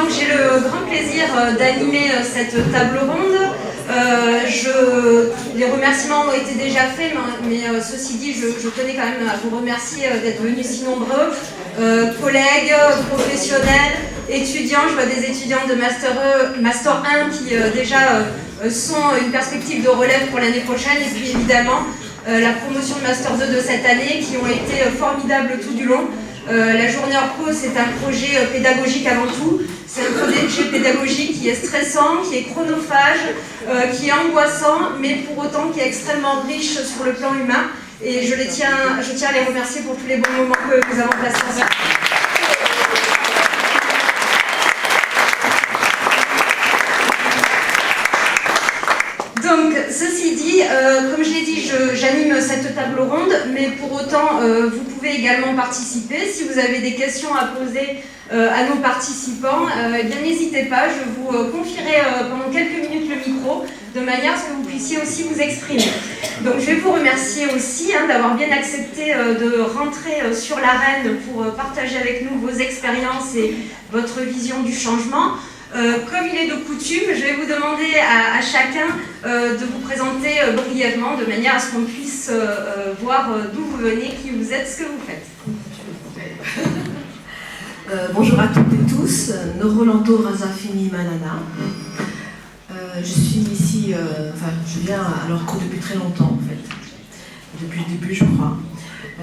donc j'ai le grand plaisir d'animer cette table ronde. Les remerciements ont été déjà faits, mais ceci dit, je tenais quand même à vous remercier d'être venus si nombreux. Collègues, professionnels, étudiants, je vois des étudiants de Master 1 qui déjà sont une perspective de relève pour l'année prochaine, et puis évidemment la promotion de Master 2 de cette année qui ont été formidables tout du long. La journée hors pause, c'est un projet pédagogique avant tout. C'est un projet pédagogique qui est stressant, qui est chronophage, qui est angoissant, mais pour autant qui est extrêmement riche sur le plan humain. Et je tiens à les remercier pour tous les bons moments que nous avons passés ensemble. Donc, ceci dit, comme je l'ai dit, j'anime cette table ronde, mais pour autant, vous pouvez également participer. Si vous avez des questions à poser à nos participants, eh bien n'hésitez pas, je vous confierai pendant quelques minutes le micro, de manière à ce que vous puissiez aussi vous exprimer. Donc, je vais vous remercier aussi d'avoir bien accepté de rentrer sur l'arène pour partager avec nous vos expériences et votre vision du changement. Comme il est de coutume, je vais vous demander à chacun de vous présenter brièvement, de manière à ce qu'on puisse voir d'où vous venez, qui vous êtes, ce que vous faites. Bonjour à toutes et tous, Norolando Razafini Manana. Je suis ici, je viens à leur cours depuis très longtemps en fait, depuis le début je crois,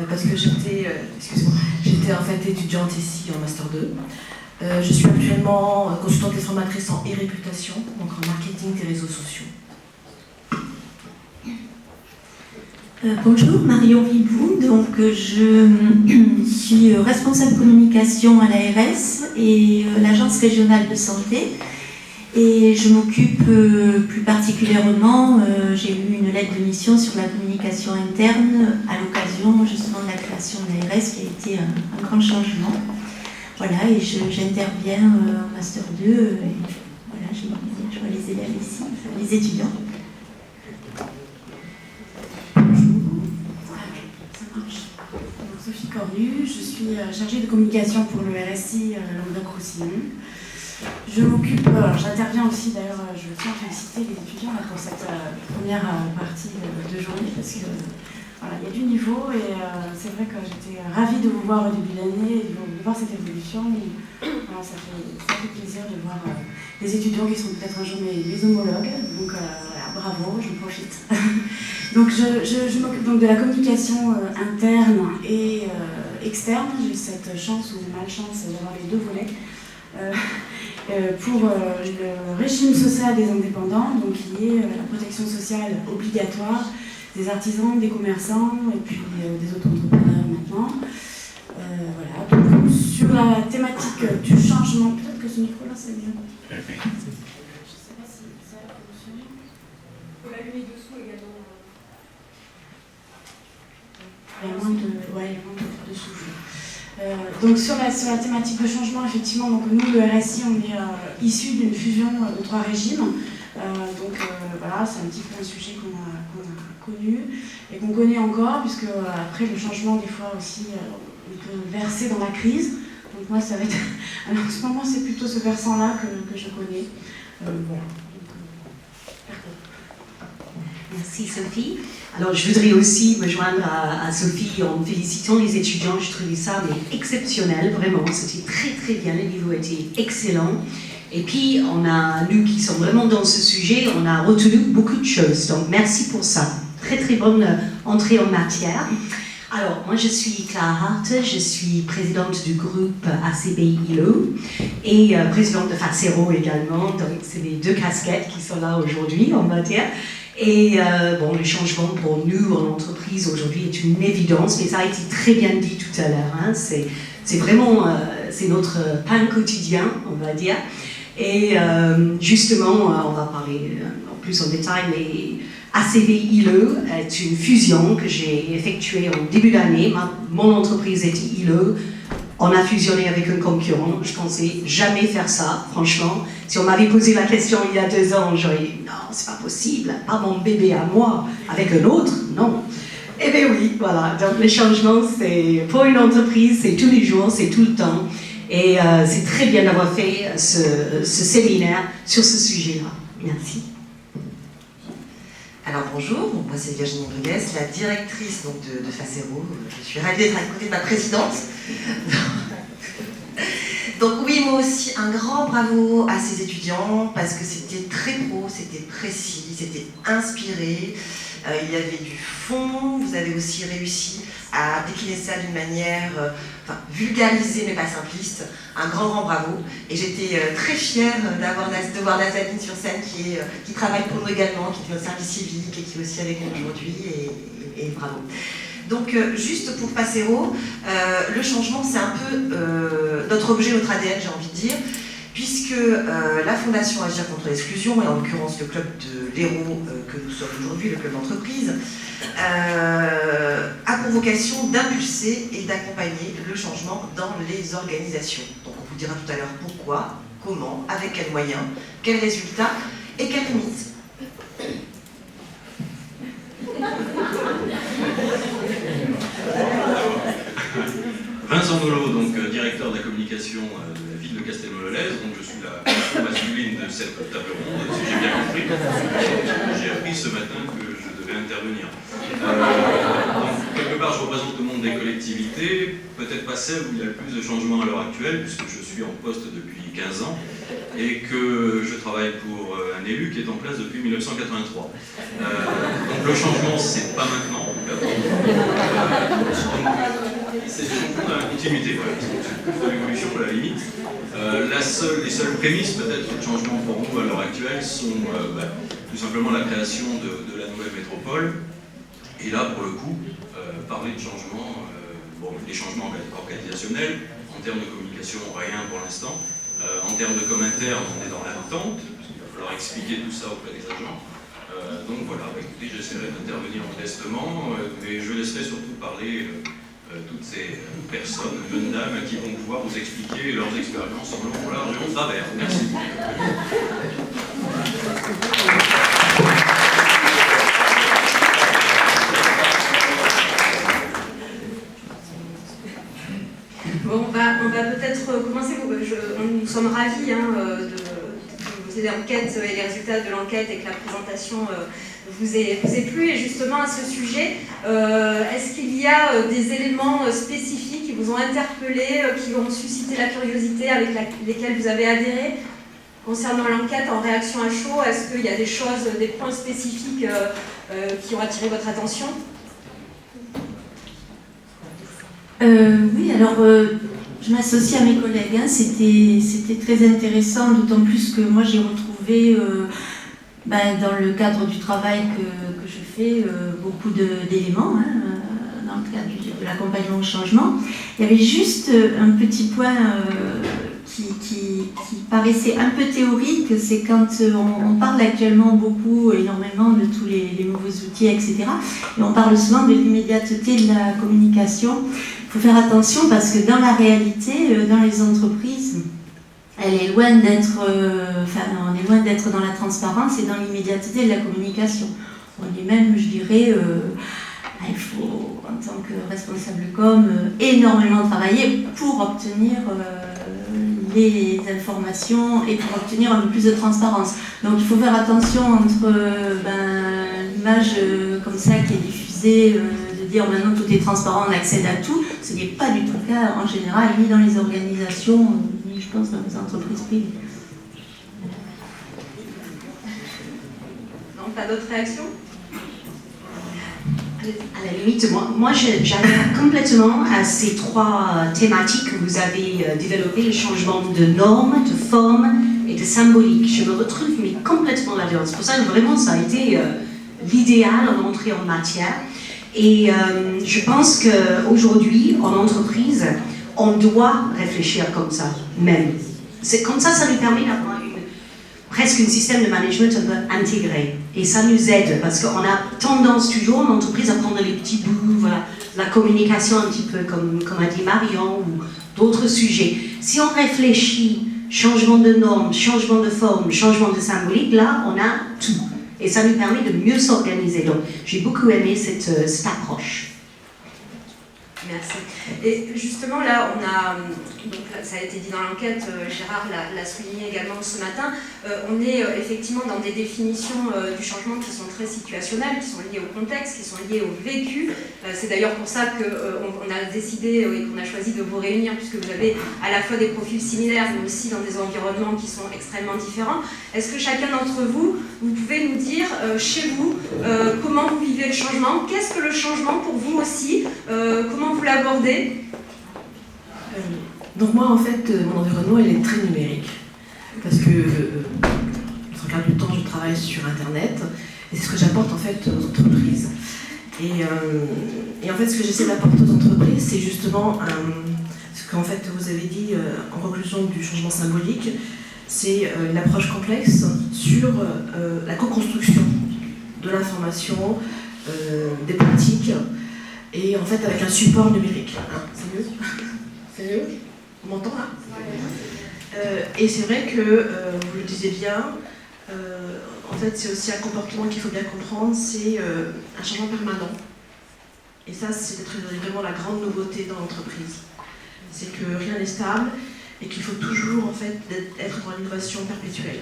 parce que j'étais en fait étudiante ici en Master 2. Je suis actuellement consultante et formatrice en e-réputation, donc en marketing des réseaux sociaux. Bonjour, Marion Ribou, donc je suis responsable communication à l'ARS et l'Agence régionale de santé. Et je m'occupe plus particulièrement, j'ai eu une lettre de mission sur la communication interne à l'occasion justement de la création de l'ARS qui a été un grand changement. Voilà, et j'interviens en Master 2, et voilà, je vois les élèves ici, les étudiants. Sophie Cornu, je suis chargée de communication pour le RSI Languedoc-Roussillon. Je m'occupe, j'interviens aussi d'ailleurs, je tiens à féliciter les étudiants pour cette première partie de journée parce que voilà, il y a du niveau et c'est vrai que j'étais ravie de vous voir au début de l'année et de voir cette évolution. Voilà, ça fait plaisir de voir les étudiants qui sont peut-être un jour mes homologues. Donc voilà, bravo, j'en profite. Donc je m'occupe donc de la communication interne et externe. J'ai cette chance ou malchance d'avoir les deux volets. Pour le régime social des indépendants, donc qui est la protection sociale obligatoire des artisans, des commerçants et puis des auto-entrepreneurs maintenant. Voilà, donc sur la thématique du changement, peut-être que ce micro-là c'est mieux. Je ne sais pas si ça a fonctionné. Il faut l'allumer dessous également. Il y a moins de souffle. Donc sur la thématique de changement, effectivement, donc nous, le RSI, on est issu d'une fusion de 3 régimes. Voilà, c'est un petit peu un sujet qu'on a connu et qu'on connaît encore, puisque après le changement, des fois aussi, on peut verser dans la crise. Donc moi, ça va être... Alors en ce moment, c'est plutôt ce versant-là que je connais. Voilà. Merci Sophie. Alors je voudrais aussi me joindre à Sophie en félicitant les étudiants. Je trouvais ça exceptionnel, vraiment. C'était très très bien, le niveau était excellent. Et puis nous qui sommes vraiment dans ce sujet, on a retenu beaucoup de choses. Donc merci pour ça. Très très bonne entrée en matière. Alors moi je suis Clara Hart, je suis présidente du groupe ACBILO et présidente de Facero également. Donc c'est les 2 casquettes qui sont là aujourd'hui, on va dire. Et le changement pour nous en entreprise aujourd'hui est une évidence, mais ça a été très bien dit tout à l'heure. Hein. C'est vraiment c'est notre pain quotidien, on va dire. Et justement, on va parler en plus en détail, mais ACBILE est une fusion que j'ai effectuée en début d'année. Mon entreprise était ILE. On a fusionné avec un concurrent. Je pensais jamais faire ça, franchement. Si on m'avait posé la question il y a 2 ans, j'aurais dit non, c'est pas possible, pas mon bébé à moi, avec un autre, non. Eh bien oui, voilà. Donc le changement, c'est pour une entreprise, c'est tous les jours, c'est tout le temps. Et c'est très bien d'avoir fait ce séminaire sur ce sujet-là. Merci. Alors bonjour, moi c'est Virginie Rodriguez, la directrice donc, de Facero. Je suis ravie d'être à côté de ma présidente. Donc oui, moi aussi, un grand bravo à ces étudiants parce que c'était très pro, c'était précis, c'était inspiré. Il y avait du fond, vous avez aussi réussi à décliner ça d'une manière vulgarisée mais pas simpliste. Un grand bravo. Et j'étais très fière de voir Nathalie sur scène qui travaille pour nous également, qui est notre service civique et qui est aussi avec nous aujourd'hui. Et bravo. Donc juste pour Facero, le changement c'est un peu notre objet, notre ADN, j'ai envie de dire, puisque la Fondation Agir contre l'exclusion, et en l'occurrence le club de l'Hérault que nous sommes aujourd'hui, le club d'entreprise, a pour vocation d'impulser et d'accompagner le changement dans les organisations. Donc on vous dira tout à l'heure pourquoi, comment, avec quels moyens, quels résultats et quelles limites. Vincent Nolot, donc directeur de la communication de la ville de Castelnau-le-Lez, donc je suis la version masculine de cette table ronde, si j'ai bien compris. J'ai appris ce matin que je devais intervenir. Donc, quelque part, je représente le monde des collectivités, peut-être pas celle où il y a le plus de changements à l'heure actuelle, puisque je suis en poste depuis 15 ans, et que je travaille pour un élu qui est en place depuis 1983. Donc le changement, c'est pas maintenant. C'est le changement dans la continuité, voilà. C'est plus de l'évolution à la limite. Les seules prémices peut-être de changement pour nous à l'heure actuelle sont tout simplement la création de la nouvelle métropole. Et là, pour le coup, parler de changement, des changements organisationnels, en termes de communication, rien pour l'instant. En termes de com interne, on est dans l'attente, parce qu'il va falloir expliquer tout ça auprès des agents. Donc voilà, écoutez, j'essaierai d'intervenir modestement, mais je laisserai surtout parler toutes ces personnes, jeunes dames, qui vont pouvoir vous expliquer leurs expériences en long, en large et en travers. Merci. Bon, on va peut-être commencer. Nous sommes ravis de vous aider l'enquête et les résultats de l'enquête et que la présentation vous ait plu. Et justement, à ce sujet, est-ce qu'il y a des éléments spécifiques qui vous ont interpellé, qui ont suscité la curiosité, avec lesquels vous avez adhéré concernant l'enquête en réaction à chaud? Est-ce qu'il y a des choses, des points spécifiques qui ont attiré votre attention? Oui, alors je m'associe à mes collègues, hein. C'était très intéressant, d'autant plus que moi j'ai retrouvé dans le cadre du travail que je fais beaucoup d'éléments dans le cadre de l'accompagnement au changement. Il y avait juste un petit point qui paraissait un peu théorique, c'est quand on parle actuellement énormément de tous les nouveaux outils, etc. Et on parle souvent de l'immédiateté de la communication. Il faut faire attention parce que dans la réalité, dans les entreprises, elle est loin d'être, on est loin d'être dans la transparence et dans l'immédiateté de la communication. On est même, je dirais, il faut, en tant que responsable com, énormément travailler pour obtenir les informations et pour obtenir un peu plus de transparence. Donc il faut faire attention entre l'image comme ça qui est diffusée, de dire maintenant tout est transparent, on accède à tout. Ce n'est pas du tout le cas en général, ni dans les organisations, ni je pense dans les entreprises privées. Donc, pas d'autres réactions? À la limite, moi j'adhère complètement à ces trois thématiques que vous avez développées, le changement de normes, de forme et de symbolique. Je me retrouve mais complètement là-dedans. C'est pour ça que vraiment ça a été l'idéal en entrée en matière. Et je pense qu'aujourd'hui, en entreprise, on doit réfléchir comme ça, même. C'est comme ça nous permet d'avoir presque un système de management un peu intégré. Et ça nous aide, parce qu'on a tendance toujours en entreprise à prendre les petits bouts, voilà, la communication un petit peu, comme a dit Marion, ou d'autres sujets. Si on réfléchit, changement de normes, changement de forme, changement de symbolique, là, on a tout. Et ça nous permet de mieux s'organiser. Donc, j'ai beaucoup aimé cette approche. Merci. Et justement, là, donc ça a été dit dans l'enquête, Gérard l'a souligné également ce matin, on est effectivement dans des définitions du changement qui sont très situationnelles, qui sont liées au contexte, qui sont liées au vécu. C'est d'ailleurs pour ça qu'on a décidé et qu'on a choisi de vous réunir, puisque vous avez à la fois des profils similaires, mais aussi dans des environnements qui sont extrêmement différents. Est-ce que chacun d'entre vous, vous pouvez nous dire, chez vous, comment vous vivez le changement? Qu'est-ce que le changement pour vous aussi? Comment vous l'abordez? Donc moi, en fait, mon environnement, il est très numérique. Parce que, le trois quarts du temps, je travaille sur Internet. Et c'est ce que j'apporte, en fait, aux entreprises. Et en fait, ce que j'essaie d'apporter aux entreprises, c'est justement ce qu'en fait, vous avez dit en conclusion du changement symbolique, c'est une approche complexe sur la co-construction de l'information, des pratiques, et en fait avec un support numérique. Hein, c'est mieux? C'est mieux? On m'entend là? Et c'est vrai que, vous le disiez bien, en fait c'est aussi un comportement qu'il faut bien comprendre, c'est un changement permanent. Et ça, c'est vraiment la grande nouveauté dans l'entreprise. C'est que rien n'est stable et qu'il faut toujours en fait être dans l'innovation perpétuelle.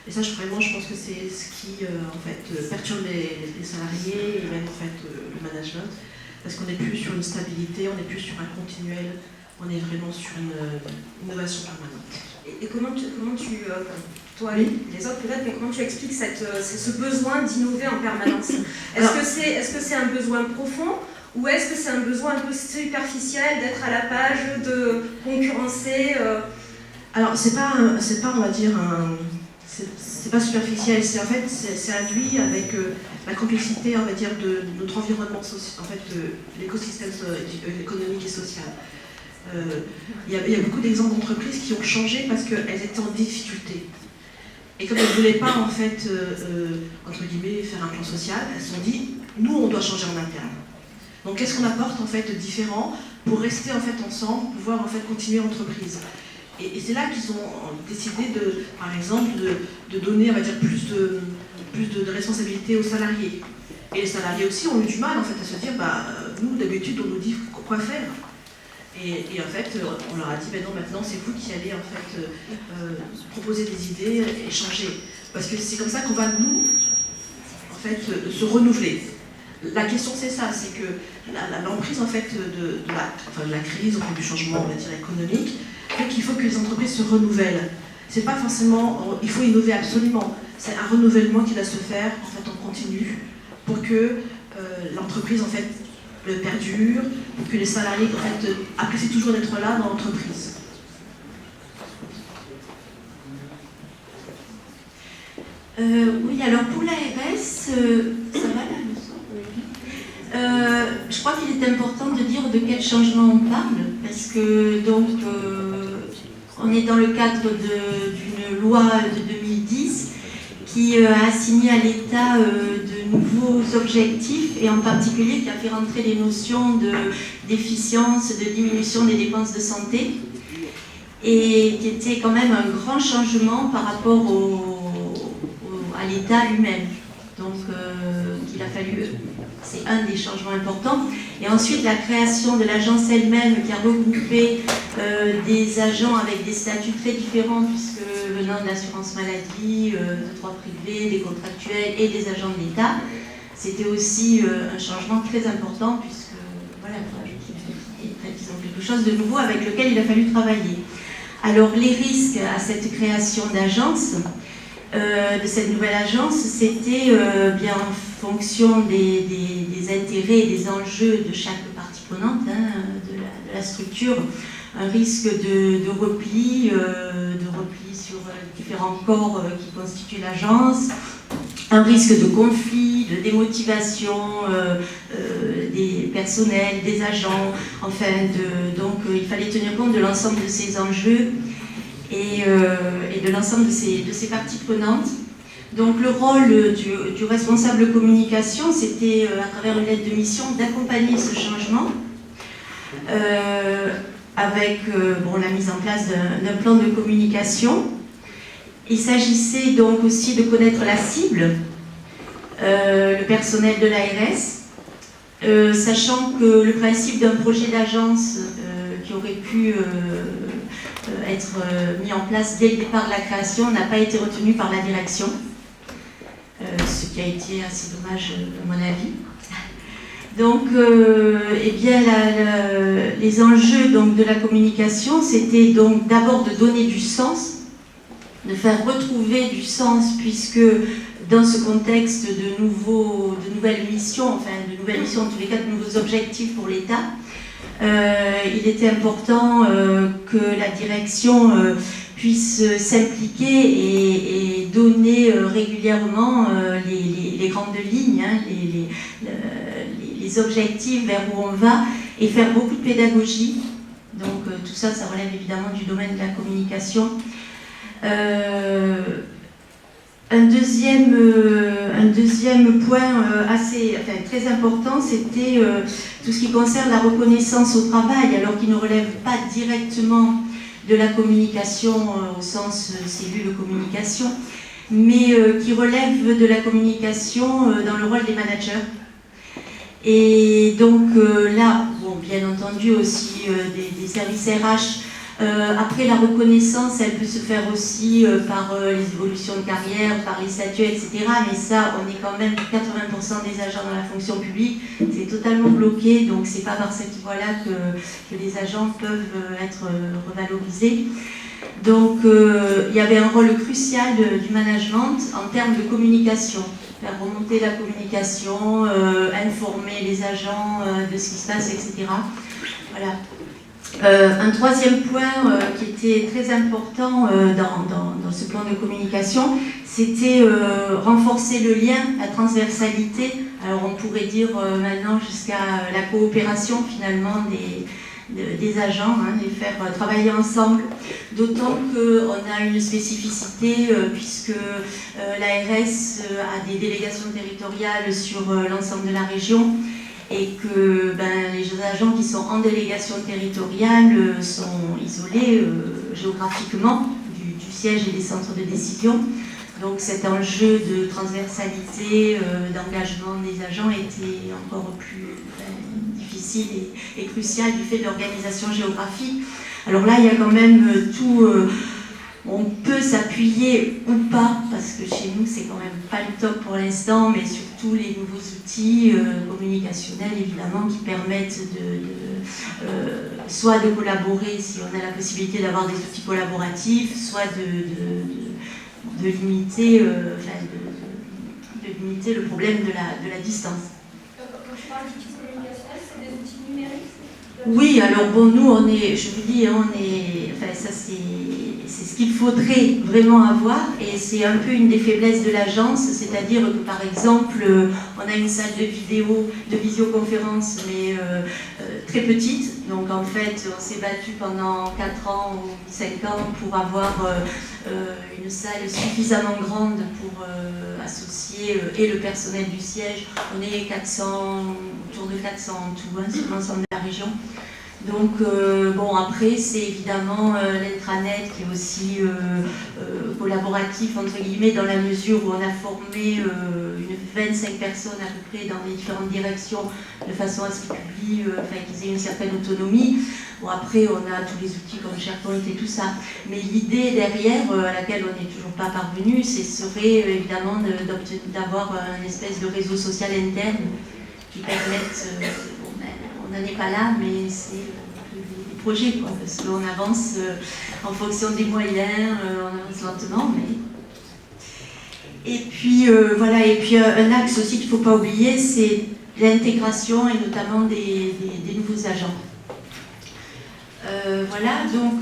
Et ça, vraiment, je pense que c'est ce qui en fait, perturbe les salariés et même en fait, le management. Parce qu'on n'est plus sur une stabilité, on n'est plus sur un continuel, on est vraiment sur une innovation permanente. Et comment tu toi et les autres peut-être, mais comment tu expliques ce besoin d'innover en permanence? Est-ce que c'est un besoin profond, ou est-ce que c'est un besoin un peu superficiel d'être à la page, de concurrencer Alors, c'est pas, on va dire, c'est pas superficiel, c'est en fait, c'est induit avec la complexité, on va dire, de notre environnement social, en fait, de l'écosystème économique et social. Il y a beaucoup d'exemples d'entreprises qui ont changé parce qu'elles étaient en difficulté. Et comme elles ne voulaient pas, en fait, entre guillemets, faire un plan social, elles se sont dit, nous, on doit changer en interne. Donc, qu'est-ce qu'on apporte, en fait, de différent pour rester, en fait, ensemble, pouvoir, en fait, continuer l'entreprise? Et c'est là qu'ils ont décidé, par exemple, de donner, on va dire, plus de responsabilité aux salariés. Et les salariés aussi ont eu du mal, en fait, à se dire, nous, d'habitude, on nous dit quoi faire. Et en fait, on leur a dit, non, maintenant, c'est vous qui allez, en fait, proposer des idées et changer. Parce que c'est comme ça qu'on va, nous, en fait, se renouveler. La question, c'est ça, c'est que l'emprise, en fait, de la crise, du changement, on va dire, économique, fait qu'il faut que les entreprises se renouvellent. C'est pas forcément, il faut innover absolument. C'est un renouvellement qui va se faire, en fait, en continu, pour que l'entreprise, en fait, perdure, pour que les salariés, en fait, apprécient toujours d'être là dans l'entreprise. Oui, alors pour l'ARS, ça va là, je crois qu'il est important de dire de quel changement on parle, parce que donc on est dans le cadre d'une loi de 2010 qui a assigné à l'État de nouveaux objectifs, et en particulier qui a fait rentrer les notions d'efficience, de diminution des dépenses de santé, et qui était quand même un grand changement par rapport à l'État lui-même. Donc il a fallu, c'est un des changements importants. Et ensuite la création de l'agence elle-même, qui a regroupé des agents avec des statuts très différents, puisque venant de l'assurance maladie, de droit privé, des contractuels et des agents de l'État, c'était aussi un changement très important, puisque voilà, ils ont quelque chose de nouveau avec lequel il a fallu travailler. Alors les risques à cette création d'agence, de cette nouvelle agence, c'était bien en fonction des intérêts et des enjeux de chaque partie prenante, de la structure, un risque de repli sur différents corps qui constituent l'agence, un risque de conflit, de démotivation des personnels, des agents, enfin, donc il fallait tenir compte de l'ensemble de ces enjeux et de l'ensemble de ces parties prenantes. Donc le rôle du responsable communication, c'était à travers une lettre de mission d'accompagner ce changement avec la mise en place d'un plan de communication. Il s'agissait donc aussi de connaître la cible, le personnel de l'ARS, sachant que le principe d'un projet d'agence qui aurait pu être mis en place dès le départ de la création n'a pas été retenu par la direction, ce qui a été assez dommage à mon avis. Donc, eh bien, les enjeux donc, de la communication, c'était donc d'abord de donner du sens, de faire retrouver du sens, puisque dans ce contexte de nouvelles missions, en tous les cas de nouveaux objectifs pour l'État, il était important que la direction puisse s'impliquer et donner régulièrement les grandes lignes, hein, les objectifs vers où on va, et faire beaucoup de pédagogie. Donc tout ça, ça relève évidemment du domaine de la communication. Un deuxième point très important, c'était tout ce qui concerne la reconnaissance au travail, alors qu'il ne relève pas directement de la communication au sens cellule de communication, mais qui relève de la communication dans le rôle des managers. Et donc là, bon, bien entendu aussi des services RH. Après, la reconnaissance, elle peut se faire aussi par les évolutions de carrière, par les statuts, etc. Mais ça, on est quand même 80% des agents dans la fonction publique, c'est totalement bloqué, donc c'est pas par cette voie-là que les agents peuvent être revalorisés. Donc, il y avait un rôle crucial du management en termes de communication, faire remonter la communication, informer les agents de ce qui se passe, etc. Voilà. Un troisième point qui était très important dans ce plan de communication, c'était renforcer le lien, la transversalité. Alors on pourrait dire maintenant jusqu'à la coopération finalement des agents, hein, les faire travailler ensemble. D'autant qu'on a une spécificité puisque l'ARS a des délégations territoriales sur l'ensemble de la région. Et que les agents qui sont en délégation territoriale sont isolés géographiquement du siège et des centres de décision. Donc cet enjeu de transversalité, d'engagement des agents était encore plus difficile et crucial du fait de l'organisation géographique. Alors là, il y a quand même tout... on peut s'appuyer ou pas, parce que chez nous, c'est quand même pas le top pour l'instant, mais surtout les nouveaux outils communicationnels, évidemment, qui permettent soit de collaborer, si on a la possibilité d'avoir des outils collaboratifs, soit de limiter, de limiter le problème de la distance. Quand tu parles d'outils communicationnels, c'est des outils numériques? Oui, alors bon, nous, on est, je vous dis, on est, enfin ça c'est ce qu'il faudrait vraiment avoir, et c'est un peu une des faiblesses de l'agence, c'est-à-dire que par exemple, on a une salle de visioconférence, mais très petite, donc en fait, on s'est battu pendant 4 ans ou 5 ans pour avoir une salle suffisamment grande pour associer et le personnel du siège. On est 400, autour de 400 en tout, hein, sur l'ensemble de la région. Donc, bon, après, c'est évidemment l'intranet qui est aussi collaboratif, entre guillemets, dans la mesure où on a formé 25 personnes à peu près dans les différentes directions, de façon à ce qu'ils publient, qu'ils aient une certaine autonomie. Bon, après, on a tous les outils comme SharePoint et tout ça. Mais l'idée derrière, à laquelle on n'est toujours pas parvenu, ce serait évidemment d'avoir une espèce de réseau social interne qui permette... on n'en est pas là, mais c'est des projets, quoi, parce qu'on avance en fonction des moyens, on avance lentement, mais... Et puis, voilà, et puis un axe aussi qu'il ne faut pas oublier, c'est l'intégration, et notamment des nouveaux agents. Voilà, donc,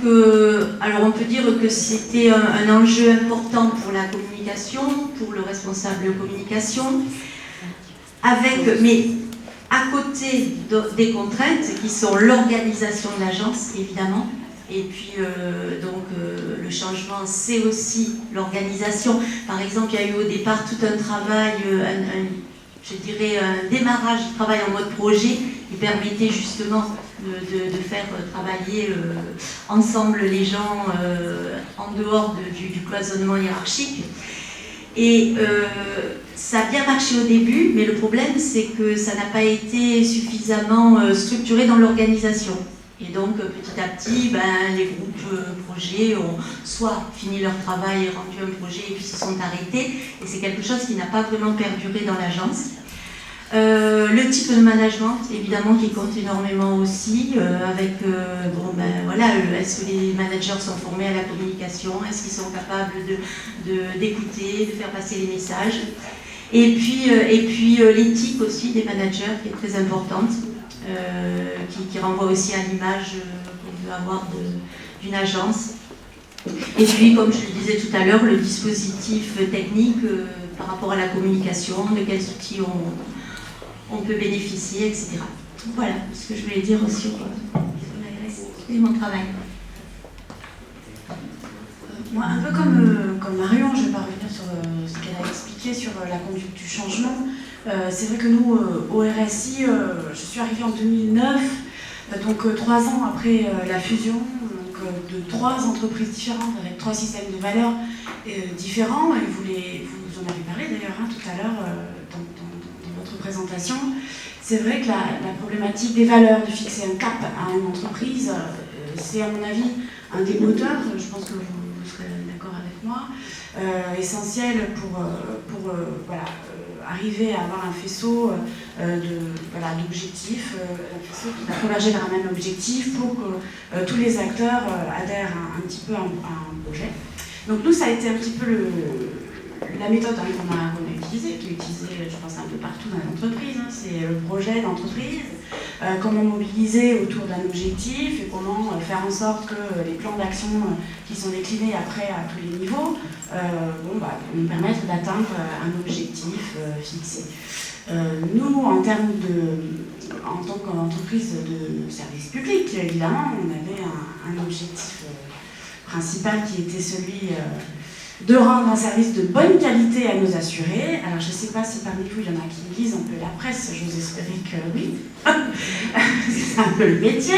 alors on peut dire que c'était un enjeu important pour la communication, pour le responsable communication, mais à côté des contraintes qui sont l'organisation de l'agence, évidemment, et puis le changement, c'est aussi l'organisation. Par exemple, il y a eu au départ tout un travail, je dirais un démarrage du travail en mode projet qui permettait justement de faire travailler ensemble les gens en dehors du cloisonnement hiérarchique. Et ça a bien marché au début, mais le problème c'est que ça n'a pas été suffisamment structuré dans l'organisation. Et donc petit à petit, les groupes projets ont soit fini leur travail et rendu un projet et puis se sont arrêtés. Et c'est quelque chose qui n'a pas vraiment perduré dans l'agence. Le type de management, évidemment, qui compte énormément aussi, avec, est-ce que les managers sont formés à la communication, est-ce qu'ils sont capables d'écouter, de faire passer les messages, et puis l'éthique aussi des managers, qui est très importante, qui renvoie aussi à l'image qu'on veut avoir d'une agence. Et puis, comme je le disais tout à l'heure, le dispositif technique par rapport à la communication, de quels outils on peut bénéficier, etc. Voilà ce que je voulais dire sur l'ARS et mon travail. Moi, un peu comme Marion, je ne vais pas revenir sur ce qu'elle a expliqué sur la conduite du changement. C'est vrai que nous, au RSI, je suis arrivée en 2009, donc 3 ans après la fusion, de 3 entreprises différentes avec 3 systèmes de valeurs différents, et vous en avez parlé d'ailleurs tout à l'heure dans votre présentation. C'est vrai que la problématique des valeurs, de fixer un cap à une entreprise, c'est à mon avis un des moteurs, je pense que vous serez d'accord avec moi, essentiel pour arriver à avoir un faisceau d'objectifs, un faisceau qui va converger vers un même objectif pour que tous les acteurs adhèrent un petit peu à un projet. Donc nous, ça a été un petit peu la méthode qu'on a utilisée, qui est utilisée, je pense, un peu partout dans l'entreprise. C'est le projet d'entreprise, comment mobiliser autour d'un objectif et comment faire en sorte que les plans d'action qui sont déclinés après à tous les niveaux nous permettent d'atteindre un objectif fixé. Nous, en tant qu'entreprise de service public, évidemment, on avait un objectif principal qui était celui de rendre un service de bonne qualité à nos assurés. Alors je ne sais pas si parmi vous il y en a qui lisent un peu la presse, j'ose espérer que oui, c'est un peu le métier,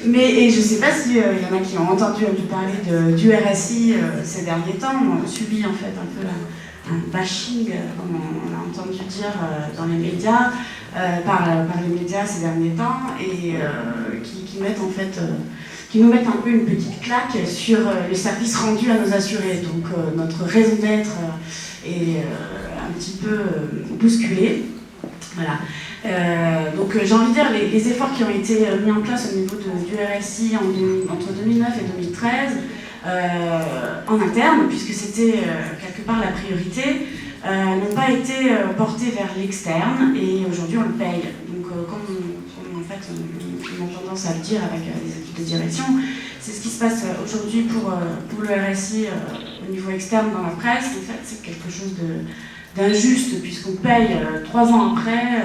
et je ne sais pas s'il y en a qui ont entendu un peu parler du RSI ces derniers temps. On subit en fait un peu un bashing, comme on a entendu dire dans les médias, par les médias ces derniers temps, et qui mettent en fait... qui nous mettent un peu une petite claque sur le service rendu à nos assurés. Donc notre raison d'être est un petit peu bousculé. Voilà. Donc j'ai envie de dire, les efforts qui ont été mis en place au niveau du RSI entre 2009 et 2013, en interne, puisque c'était quelque part la priorité, n'ont pas été portés vers l'externe, et aujourd'hui on le paye. Donc comme en fait on a tendance à le dire avec les équipes de direction, c'est ce qui se passe aujourd'hui pour le RSI au niveau externe dans la presse. En fait c'est quelque chose d'injuste, puisqu'on paye 3 ans après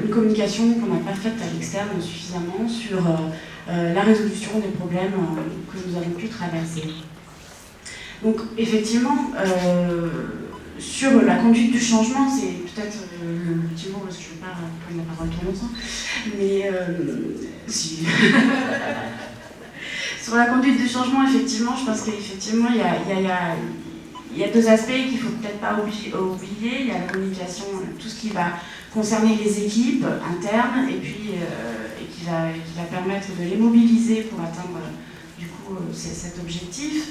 une communication qu'on n'a pas faite à l'externe suffisamment sur la résolution des problèmes que nous avons pu traverser. Donc effectivement, sur la conduite du changement, c'est peut-être le petit mot, parce que je ne veux pas prendre la parole trop longtemps, mais si. Sur la conduite du changement, effectivement, je pense qu'effectivement, il y a 2 aspects qu'il ne faut peut-être pas oublier. Il y a la communication, tout ce qui va concerner les équipes internes, et puis qui va permettre de les mobiliser pour atteindre du coup cet objectif.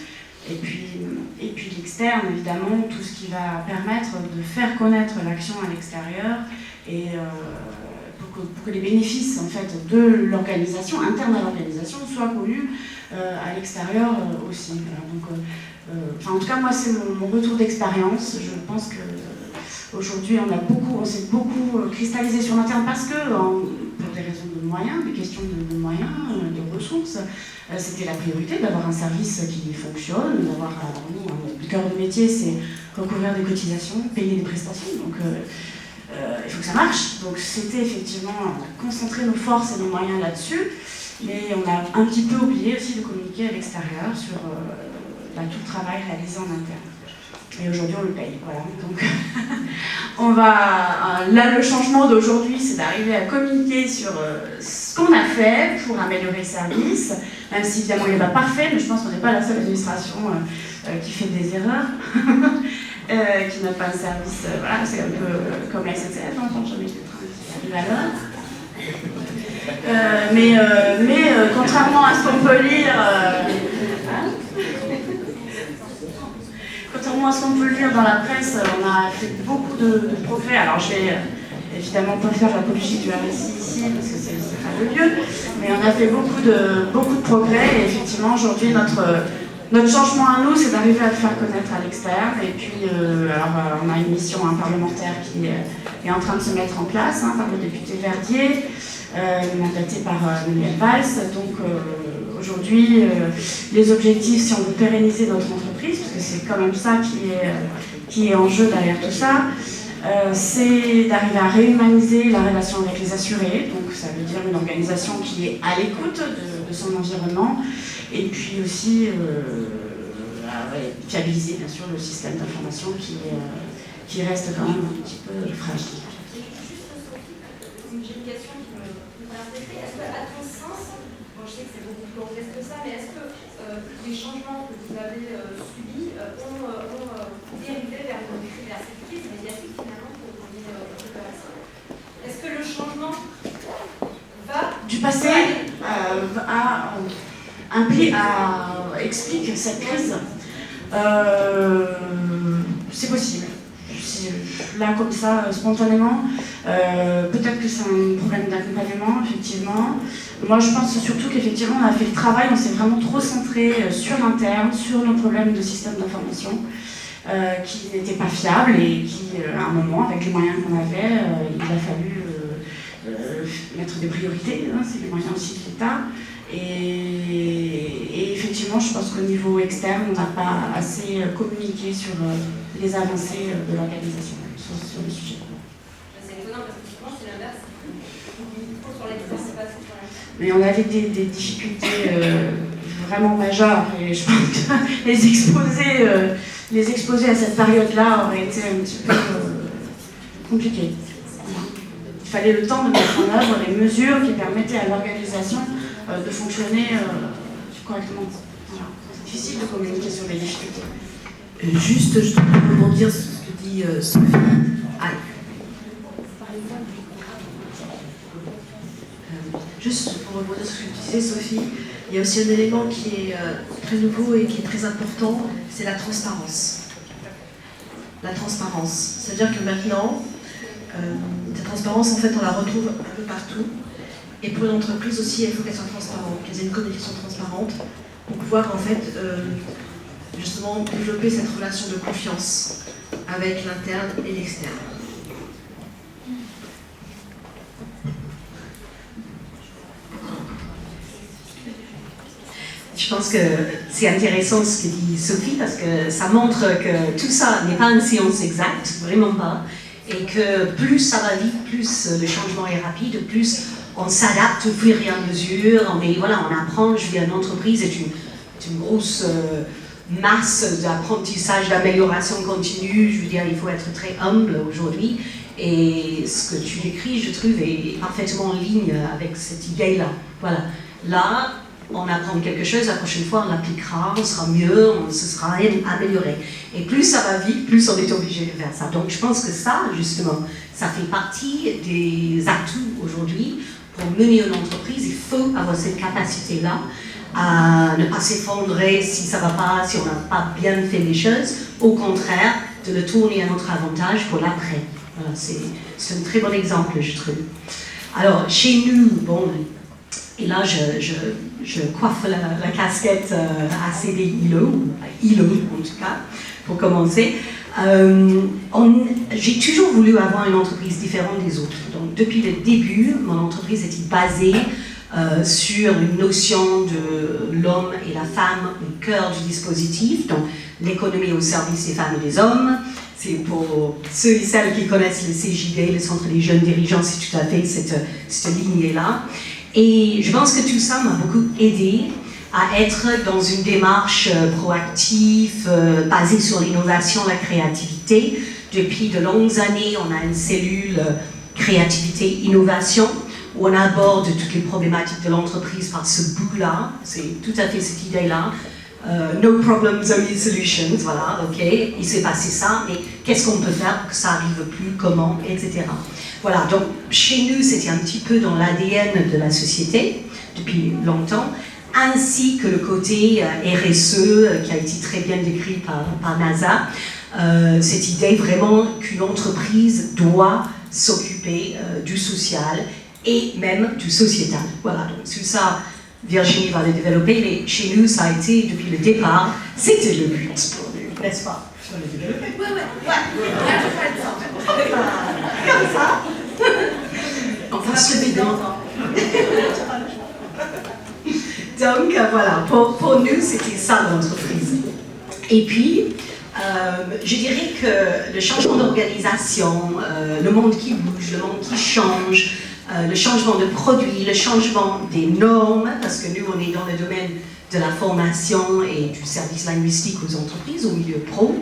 Et puis l'externe, évidemment, tout ce qui va permettre de faire connaître l'action à l'extérieur, et pour que les bénéfices en fait, de l'organisation, interne à l'organisation, soient connus à l'extérieur aussi. Donc, en tout cas, moi, c'est mon retour d'expérience. Je pense qu'aujourd'hui, on s'est beaucoup cristallisé sur l'interne parce que, pour des raisons de moyens, des questions de moyens, de ressources, c'était la priorité d'avoir un service qui fonctionne, d'avoir le cœur de métier, c'est recouvrir des cotisations, payer des prestations, donc il faut que ça marche. Donc c'était effectivement concentrer nos forces et nos moyens là-dessus, mais on a un petit peu oublié aussi de communiquer à l'extérieur sur tout le travail réalisé en interne. Et aujourd'hui, on le paye. Voilà. Donc, là, le changement d'aujourd'hui, c'est d'arriver à communiquer sur ce qu'on a fait pour améliorer le service, même si évidemment il n'est pas parfait, mais je pense qu'on n'est pas la seule administration qui fait des erreurs, qui n'a pas un service. Voilà, c'est un peu comme la SNCF, on n'entend jamais le train qui arrive à l'heure. Mais contrairement à ce qu'on peut lire, contrairement à ce qu'on peut lire dans la presse, on a fait beaucoup de progrès. Alors je vais évidemment pas faire l'apologie du RSI ici parce que c'est pas le lieu, mais on a fait beaucoup de progrès et effectivement aujourd'hui notre changement à nous, c'est d'arriver à le faire connaître à l'externe. Et puis on a une mission parlementaire qui est en train de se mettre en place par le député Verdier, mandaté par Manuel Valls. Donc aujourd'hui, les objectifs, si on veut pérenniser notre entreprise, parce que c'est quand même ça qui est en jeu derrière tout ça, c'est d'arriver à réhumaniser la relation avec les assurés. Donc ça veut dire une organisation qui est à l'écoute de son environnement, et puis aussi fiabiliser bien sûr le système d'information qui reste quand même un petit peu fragile. J'ai une question qui me intéresse. Est-ce que, à ton sens, bon, je sais que c'est beaucoup plus complexe que ça, mais est-ce que les changements que vous avez subis ont dérivé vers cette crise médiatique finalement pour qu'on ait récupération? Est-ce que le changement va du passé explique cette crise? C'est possible. Là, comme ça, spontanément, peut-être que c'est un problème d'accompagnement, effectivement. Moi, je pense surtout qu'effectivement, on a fait le travail, on s'est vraiment trop centré sur l'interne, sur nos problèmes de système d'information, qui n'étaient pas fiables et qui, à un moment, avec les moyens qu'on avait, il a fallu mettre des priorités, c'est les moyens aussi de l'État. Et effectivement, je pense qu'au niveau externe, on n'a pas assez communiqué sur les avancées de l'organisation sur le sujet. C'est étonnant parce que souvent c'est l'inverse. Sur l'externe, c'est pas sur l'interne. Mais on avait des difficultés vraiment majeures et je pense que les exposer à cette période-là aurait été un petit peu compliqué. Il fallait le temps de mettre en œuvre les mesures qui permettaient à l'organisation de fonctionner correctement. Voilà. C'est difficile de communiquer sur les difficultés. Juste, je dois rebondir sur ce que dit Sophie. Juste pour rebondir sur ce que tu disais, Sophie, il y a aussi un élément qui est très nouveau et qui est très important, c'est la transparence. La transparence. C'est-à-dire que maintenant, cette transparence, en fait, on la retrouve un peu partout. Et pour une entreprise aussi, il faut qu'elle soit transparente, qu'elle ait une communication transparente pour pouvoir, en fait, justement, développer cette relation de confiance avec l'interne et l'externe. Je pense que c'est intéressant ce que dit Sophie parce que ça montre que tout ça n'est pas une science exacte, vraiment pas, et que plus ça va vite, plus le changement est rapide, plus on s'adapte au fur et à mesure, on apprend. Je veux dire, une entreprise est une grosse masse d'apprentissage, d'amélioration continue. Je veux dire, il faut être très humble aujourd'hui. Et ce que tu décris, je trouve, est parfaitement en ligne avec cette idée-là. Voilà. Là, on apprend quelque chose, la prochaine fois, on l'appliquera, on sera mieux, on se sera amélioré. Et plus ça va vite, plus on est obligé de faire ça. Donc je pense que ça, justement, ça fait partie des atouts aujourd'hui. Pour mener une entreprise, il faut avoir cette capacité-là à ne pas s'effondrer si ça ne va pas, si on n'a pas bien fait les choses. Au contraire, de le tourner à notre avantage pour l'après. Voilà, c'est un très bon exemple, je trouve. Alors, chez nous, bon, et là, je coiffe la casquette ACD-ILO en tout cas, pour commencer. J'ai toujours voulu avoir une entreprise différente des autres. Donc, depuis le début, mon entreprise était basée sur une notion de l'homme et la femme au cœur du dispositif. Donc, l'économie au service des femmes et des hommes. C'est pour ceux et celles qui connaissent le CJD, le Centre des jeunes dirigeants, c'est tout à fait cette lignée-là. Et je pense que tout ça m'a beaucoup aidé à être dans une démarche proactive, basée sur l'innovation, la créativité. Depuis de longues années, on a une cellule créativité-innovation où on aborde toutes les problématiques de l'entreprise par ce bout-là. C'est tout à fait cette idée-là. No problems, only solutions, voilà, ok, il s'est passé ça, mais qu'est-ce qu'on peut faire pour que ça arrive plus, comment, etc. Voilà, donc chez nous, c'était un petit peu dans l'ADN de la société, depuis longtemps, ainsi que le côté RSE, qui a été très bien décrit par NASA, cette idée vraiment qu'une entreprise doit s'occuper du social et même du sociétal. Voilà, donc tout ça, Virginie va le développer, mais chez nous, ça a été, depuis le départ, c'était le but pour nous, n'est-ce pas? Je vais le développer. Comme ça. On va se dedans. Donc, voilà, pour nous, c'était ça l'entreprise. Et puis, je dirais que le changement d'organisation, le monde qui bouge, le monde qui change, le changement de produits, le changement des normes, parce que nous, on est dans le domaine de la formation et du service linguistique aux entreprises, au milieu pro,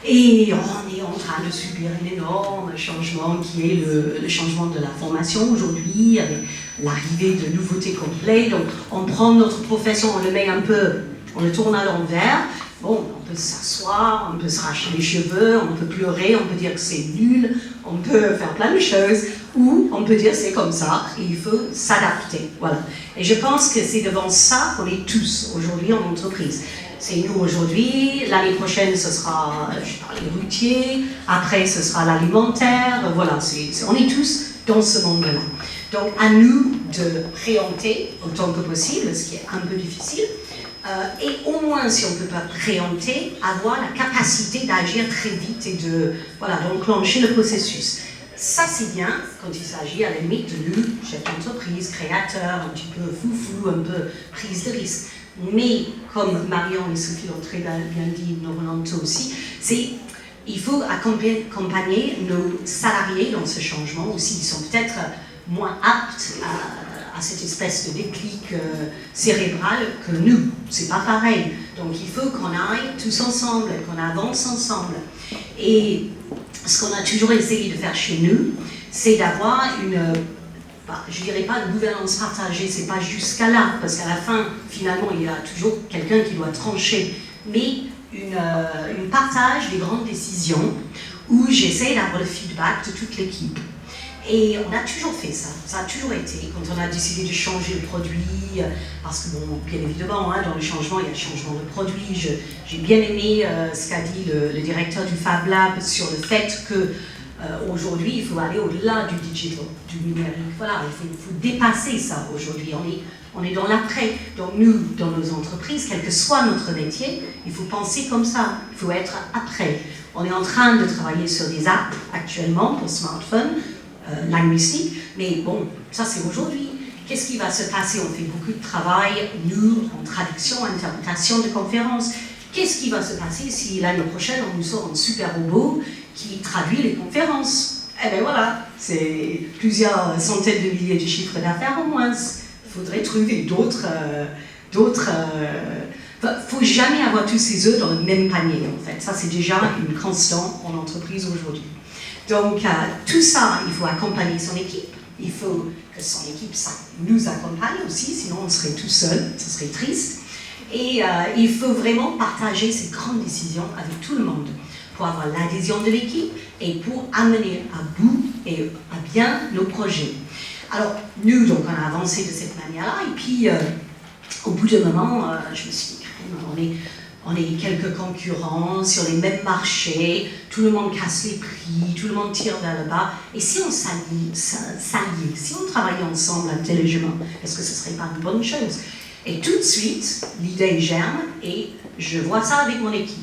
et on est en train de subir un énorme changement qui est le changement de la formation aujourd'hui, avec l'arrivée de nouveautés complètes. Donc, on prend notre profession, on le met un peu, on le tourne à l'envers. Bon, on peut s'asseoir, on peut se racher les cheveux, on peut pleurer, on peut dire que c'est nul, on peut faire plein de choses, ou on peut dire c'est comme ça et il faut s'adapter. Voilà. Et je pense que c'est devant ça qu'on est tous aujourd'hui en entreprise. C'est nous aujourd'hui, l'année prochaine ce sera les routiers, après ce sera l'alimentaire, voilà, on est tous dans ce monde-là. Donc à nous de préempter autant que possible, ce qui est un peu difficile, et au moins, si on ne peut pas préempter, avoir la capacité d'agir très vite et d'enclencher le processus. Ça, c'est bien quand il s'agit à la limite de nous, chefs d'entreprise, créateurs, un petit peu foufou, un peu prise de risque. Mais, comme Marion et Sophie l'ont très bien dit, Noronanto aussi, il faut accompagner nos salariés dans ce changement aussi. Ils sont peut-être moins aptes à cette espèce de déclic cérébral que nous. C'est pas pareil. Donc il faut qu'on aille tous ensemble, qu'on avance ensemble. Et ce qu'on a toujours essayé de faire chez nous, c'est d'avoir je dirais pas de gouvernance partagée, c'est pas jusqu'à là, parce qu'à la fin, finalement, il y a toujours quelqu'un qui doit trancher, mais une partage des grandes décisions où j'essaie d'avoir le feedback de toute l'équipe. Et on a toujours fait ça, ça a toujours été, quand on a décidé de changer le produit, parce que bon, bien évidemment, dans le changement, il y a le changement de produit. J'ai bien aimé ce qu'a dit le directeur du Fab Lab sur le fait que aujourd'hui, il faut aller au-delà du digital, du numérique. Voilà, il faut dépasser ça aujourd'hui. On est dans l'après. Donc nous, dans nos entreprises, quel que soit notre métier, il faut penser comme ça. Il faut être après. On est en train de travailler sur des apps actuellement pour smartphone, linguistique, mais bon, ça c'est aujourd'hui. Qu'est-ce qui va se passer? On fait beaucoup de travail, nous, en traduction, interprétation de conférences. Qu'est-ce qui va se passer si l'année prochaine, on nous sort un super robot qui traduit les conférences? Eh bien voilà, c'est plusieurs centaines de milliers de chiffres d'affaires au moins. Il faudrait trouver d'autres... faut jamais avoir tous ses œufs dans le même panier, en fait. Ça, c'est déjà une constante en entreprise aujourd'hui. Donc, tout ça, il faut accompagner son équipe. Il faut que son équipe nous accompagne aussi, sinon on serait tout seul, ce serait triste. Et il faut vraiment partager ces grandes décisions avec tout le monde pour avoir l'adhésion de l'équipe et pour amener à bout et à bien nos projets. Alors, nous, donc, on a avancé de cette manière-là, et puis, au bout d'un moment, je me suis dit, on est quelques concurrents sur les mêmes marchés, tout le monde casse les prix, tout le monde tire vers le bas. Et si on s'allie, si on travaillait ensemble intelligemment, est-ce que ce ne serait pas une bonne chose? Et tout de suite, l'idée germe et je vois ça avec mon équipe.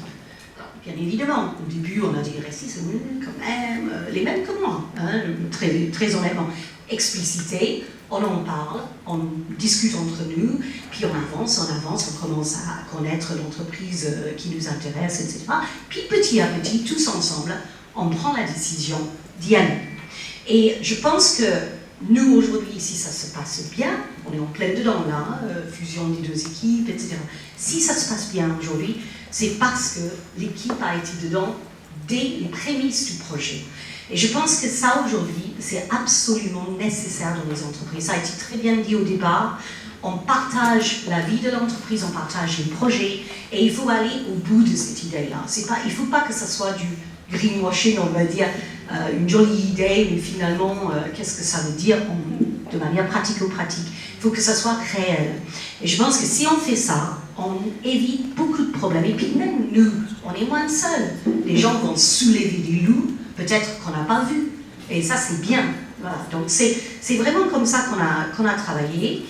Alors, bien évidemment, au début, on a dit, restés quand même, les mêmes que moi, très, très honnêtement. Explicité, on en parle, on discute entre nous, puis on avance, on commence à connaître l'entreprise qui nous intéresse, etc. Puis petit à petit, tous ensemble, on prend la décision d'y aller. Et je pense que nous aujourd'hui, si ça se passe bien, on est en plein dedans là, fusion des deux équipes, etc. Si ça se passe bien aujourd'hui, c'est parce que l'équipe a été dedans dès les prémices du projet. Et je pense que ça aujourd'hui, c'est absolument nécessaire dans les entreprises. Ça a été très bien dit au départ. On partage la vie de l'entreprise, on partage les projets, et il faut aller au bout de cette idée-là. Il ne faut pas que ce soit du greenwashing, on va dire, une jolie idée, mais finalement, qu'est-ce que ça veut dire de manière pratico-pratique. Il faut que ça soit réel. Et je pense que si on fait ça, on évite beaucoup de problèmes. Et puis même nous, on est moins seuls. Les gens vont soulever des loups, peut-être qu'on n'a pas vu. Et ça, c'est bien. Voilà. Donc c'est vraiment comme ça qu'on a travaillé.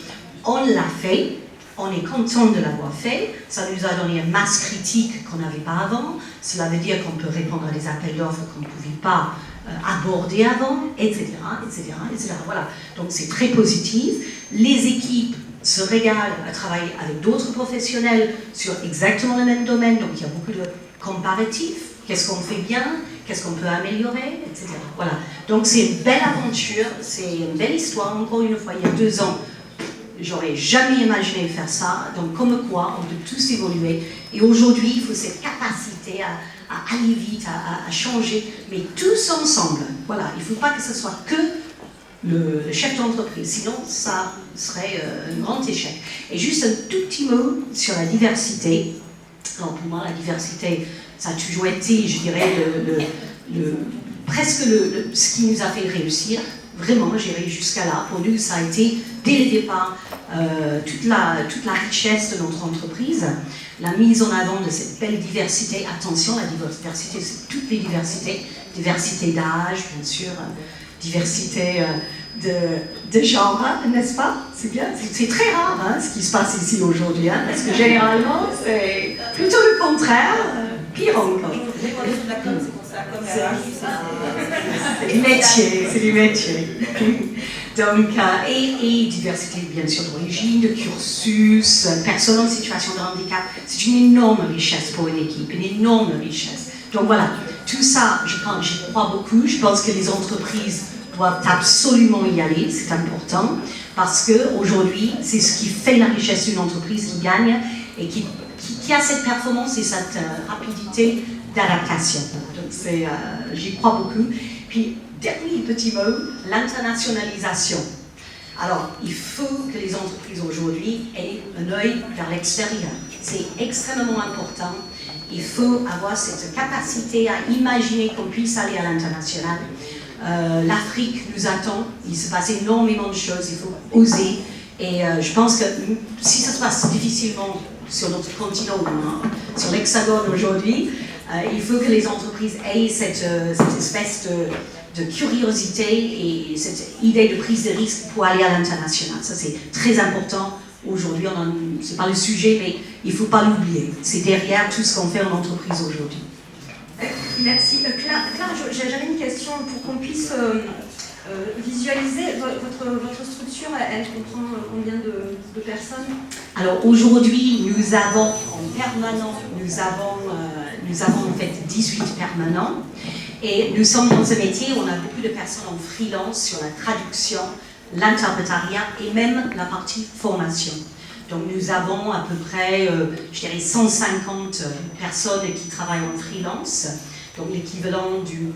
On l'a fait, on est content de l'avoir fait, ça nous a donné une masse critique qu'on n'avait pas avant, cela veut dire qu'on peut répondre à des appels d'offres qu'on ne pouvait pas aborder avant, etc., etc., etc. Voilà, donc c'est très positif. Les équipes se régalent à travailler avec d'autres professionnels sur exactement le même domaine, donc il y a beaucoup de comparatifs, qu'est-ce qu'on fait bien, qu'est-ce qu'on peut améliorer, etc. Voilà, donc c'est une belle aventure, c'est une belle histoire, encore une fois, il y a 2 ans, j'aurais jamais imaginé faire ça, donc comme quoi on peut tous évoluer. Et aujourd'hui, il faut cette capacité à aller vite, à changer, mais tous ensemble. Voilà, il ne faut pas que ce soit que le chef d'entreprise, sinon ça serait un grand échec. Et juste un tout petit mot sur la diversité. Alors pour moi, la diversité, ça a toujours été, je dirais, presque ce qui nous a fait réussir. Vraiment, j'irai jusqu'à là. Pour nous, ça a été, dès le départ, toute la richesse de notre entreprise, la mise en avant de cette belle diversité. Attention, la diversité, c'est toutes les diversités. Diversité d'âge, bien sûr, diversité de genre, n'est-ce pas? C'est bien, c'est très rare hein, ce qui se passe ici aujourd'hui, hein, parce que généralement, c'est plutôt le contraire, pire encore. C'est du métier, c'est du métier. Donc, et diversité bien sûr d'origine, de cursus, personnes en situation de handicap, c'est une énorme richesse pour une équipe, une énorme richesse. Donc voilà, tout ça, j'y crois beaucoup, je pense que les entreprises doivent absolument y aller, c'est important, parce qu'aujourd'hui, c'est ce qui fait la richesse d'une entreprise qui gagne et qui a cette performance et cette rapidité d'adaptation. Donc j'y crois beaucoup. Puis, dernier petit mot, l'internationalisation. Alors, il faut que les entreprises aujourd'hui aient un œil vers l'extérieur. C'est extrêmement important. Il faut avoir cette capacité à imaginer qu'on puisse aller à l'international. L'Afrique nous attend, il se passe énormément de choses, il faut oser. Et je pense que si ça se passe difficilement sur notre continent, sur l'Hexagone aujourd'hui, il faut que les entreprises aient cette espèce de curiosité et cette idée de prise de risque pour aller à l'international. Ça, c'est très important. Aujourd'hui, ce n'est pas le sujet, mais il ne faut pas l'oublier. C'est derrière tout ce qu'on fait en entreprise aujourd'hui. Merci. Claire, j'avais une question pour qu'on puisse visualiser. Votre structure, elle comprend combien de personnes? Alors aujourd'hui, nous avons en permanent, nous avons en fait 18 permanents. Et nous sommes dans ce métier où on a beaucoup de personnes en freelance sur la traduction, l'interprétariat et même la partie formation. Donc nous avons à peu près, je dirais, 150 personnes qui travaillent en freelance, donc l'équivalent d'une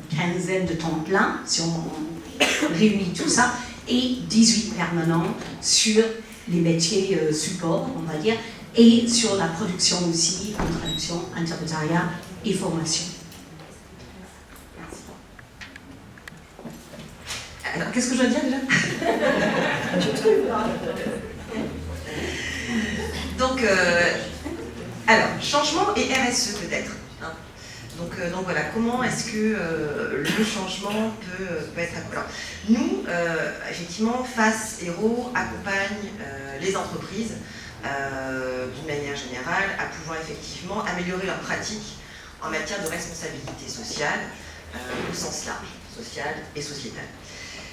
quinzaine de temps plein, si on réunit tout ça, et 18 permanents sur les métiers support, on va dire, et sur la production aussi, en traduction, interprétariat et formation. Alors, qu'est-ce que je dois dire déjà? Donc, alors, changement et RSE peut-être. Hein. Donc voilà, comment est-ce que le changement peut être... Alors, nous, effectivement, FACE Héros accompagne les entreprises d'une manière générale à pouvoir effectivement améliorer leurs pratiques en matière de responsabilité sociale au sens large, sociale et sociétale.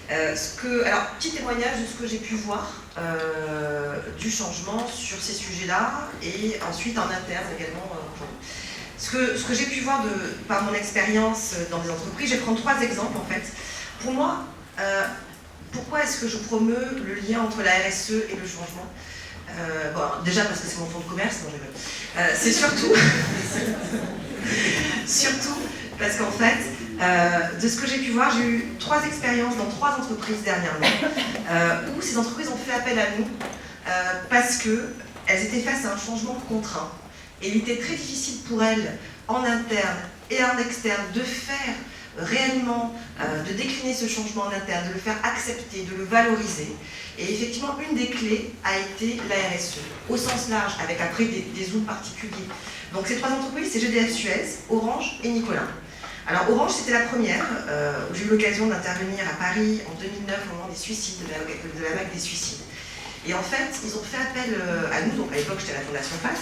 Alors, petit témoignage de ce que j'ai pu voir du changement sur ces sujets-là et ensuite en interne également. Ce que j'ai pu voir par mon expérience dans des entreprises, je vais prendre 3 exemples en fait. Pour moi, pourquoi est-ce que je promeus le lien entre la RSE et le changement? Bon, déjà parce que c'est mon fonds de commerce, non, c'est surtout, surtout parce qu'en fait, de ce que j'ai pu voir, j'ai eu 3 expériences dans 3 entreprises dernièrement, où ces entreprises ont fait appel à nous parce qu'elles étaient face à un changement contraint. Et il était très difficile pour elles, en interne et en externe, de faire réellement, de décliner ce changement en interne, de le faire accepter, de le valoriser. Et effectivement, une des clés a été la RSE, au sens large, avec après des zooms particuliers. Donc ces 3 entreprises, c'est GDF Suez, Orange et Nicolas. Alors Orange, c'était la première, où j'ai eu l'occasion d'intervenir à Paris en 2009 au moment des suicides, de la vague des suicides. Et en fait, ils ont fait appel à nous, donc à l'époque j'étais à la Fondation FAS,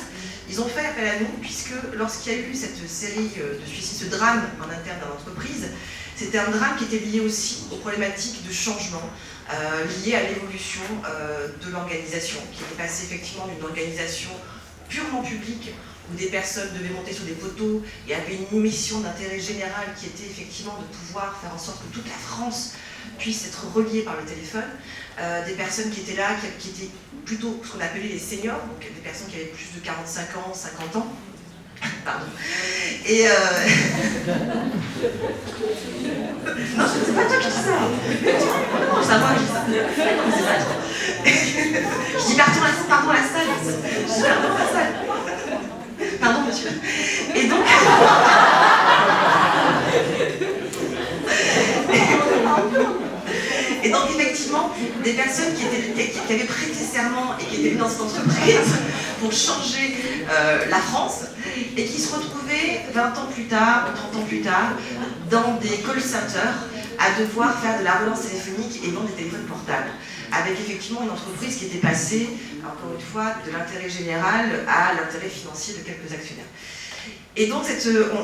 ils ont fait appel à nous puisque lorsqu'il y a eu cette série de suicides, ce drame en interne dans l'entreprise, c'était un drame qui était lié aussi aux problématiques de changement, liées à l'évolution de l'organisation, qui était passée effectivement d'une organisation purement publique, où des personnes devaient monter sur des poteaux et avaient une mission d'intérêt général qui était effectivement de pouvoir faire en sorte que toute la France puisse être reliée par le téléphone, des personnes qui étaient là, qui étaient plutôt ce qu'on appelait les seniors, donc des personnes qui avaient plus de 45 ans, 50 ans, pardon, et non, c'est pas toi qui dis ça. Non, c'est à moi que je dis ça. Non, c'est pas toi. Je dis pardon à la salle. Je dis pardon à la salle. Pardon, monsieur. Et donc... Et donc, effectivement, des personnes qui avaient prêté serment et qui étaient venues dans cette entreprise pour changer la France et qui se retrouvaient 20 ans plus tard, 30 ans plus tard, dans des call centers à devoir faire de la relance téléphonique et vendre des téléphones portables. Avec effectivement une entreprise qui était passée, encore une fois, de l'intérêt général à l'intérêt financier de quelques actionnaires. Et donc,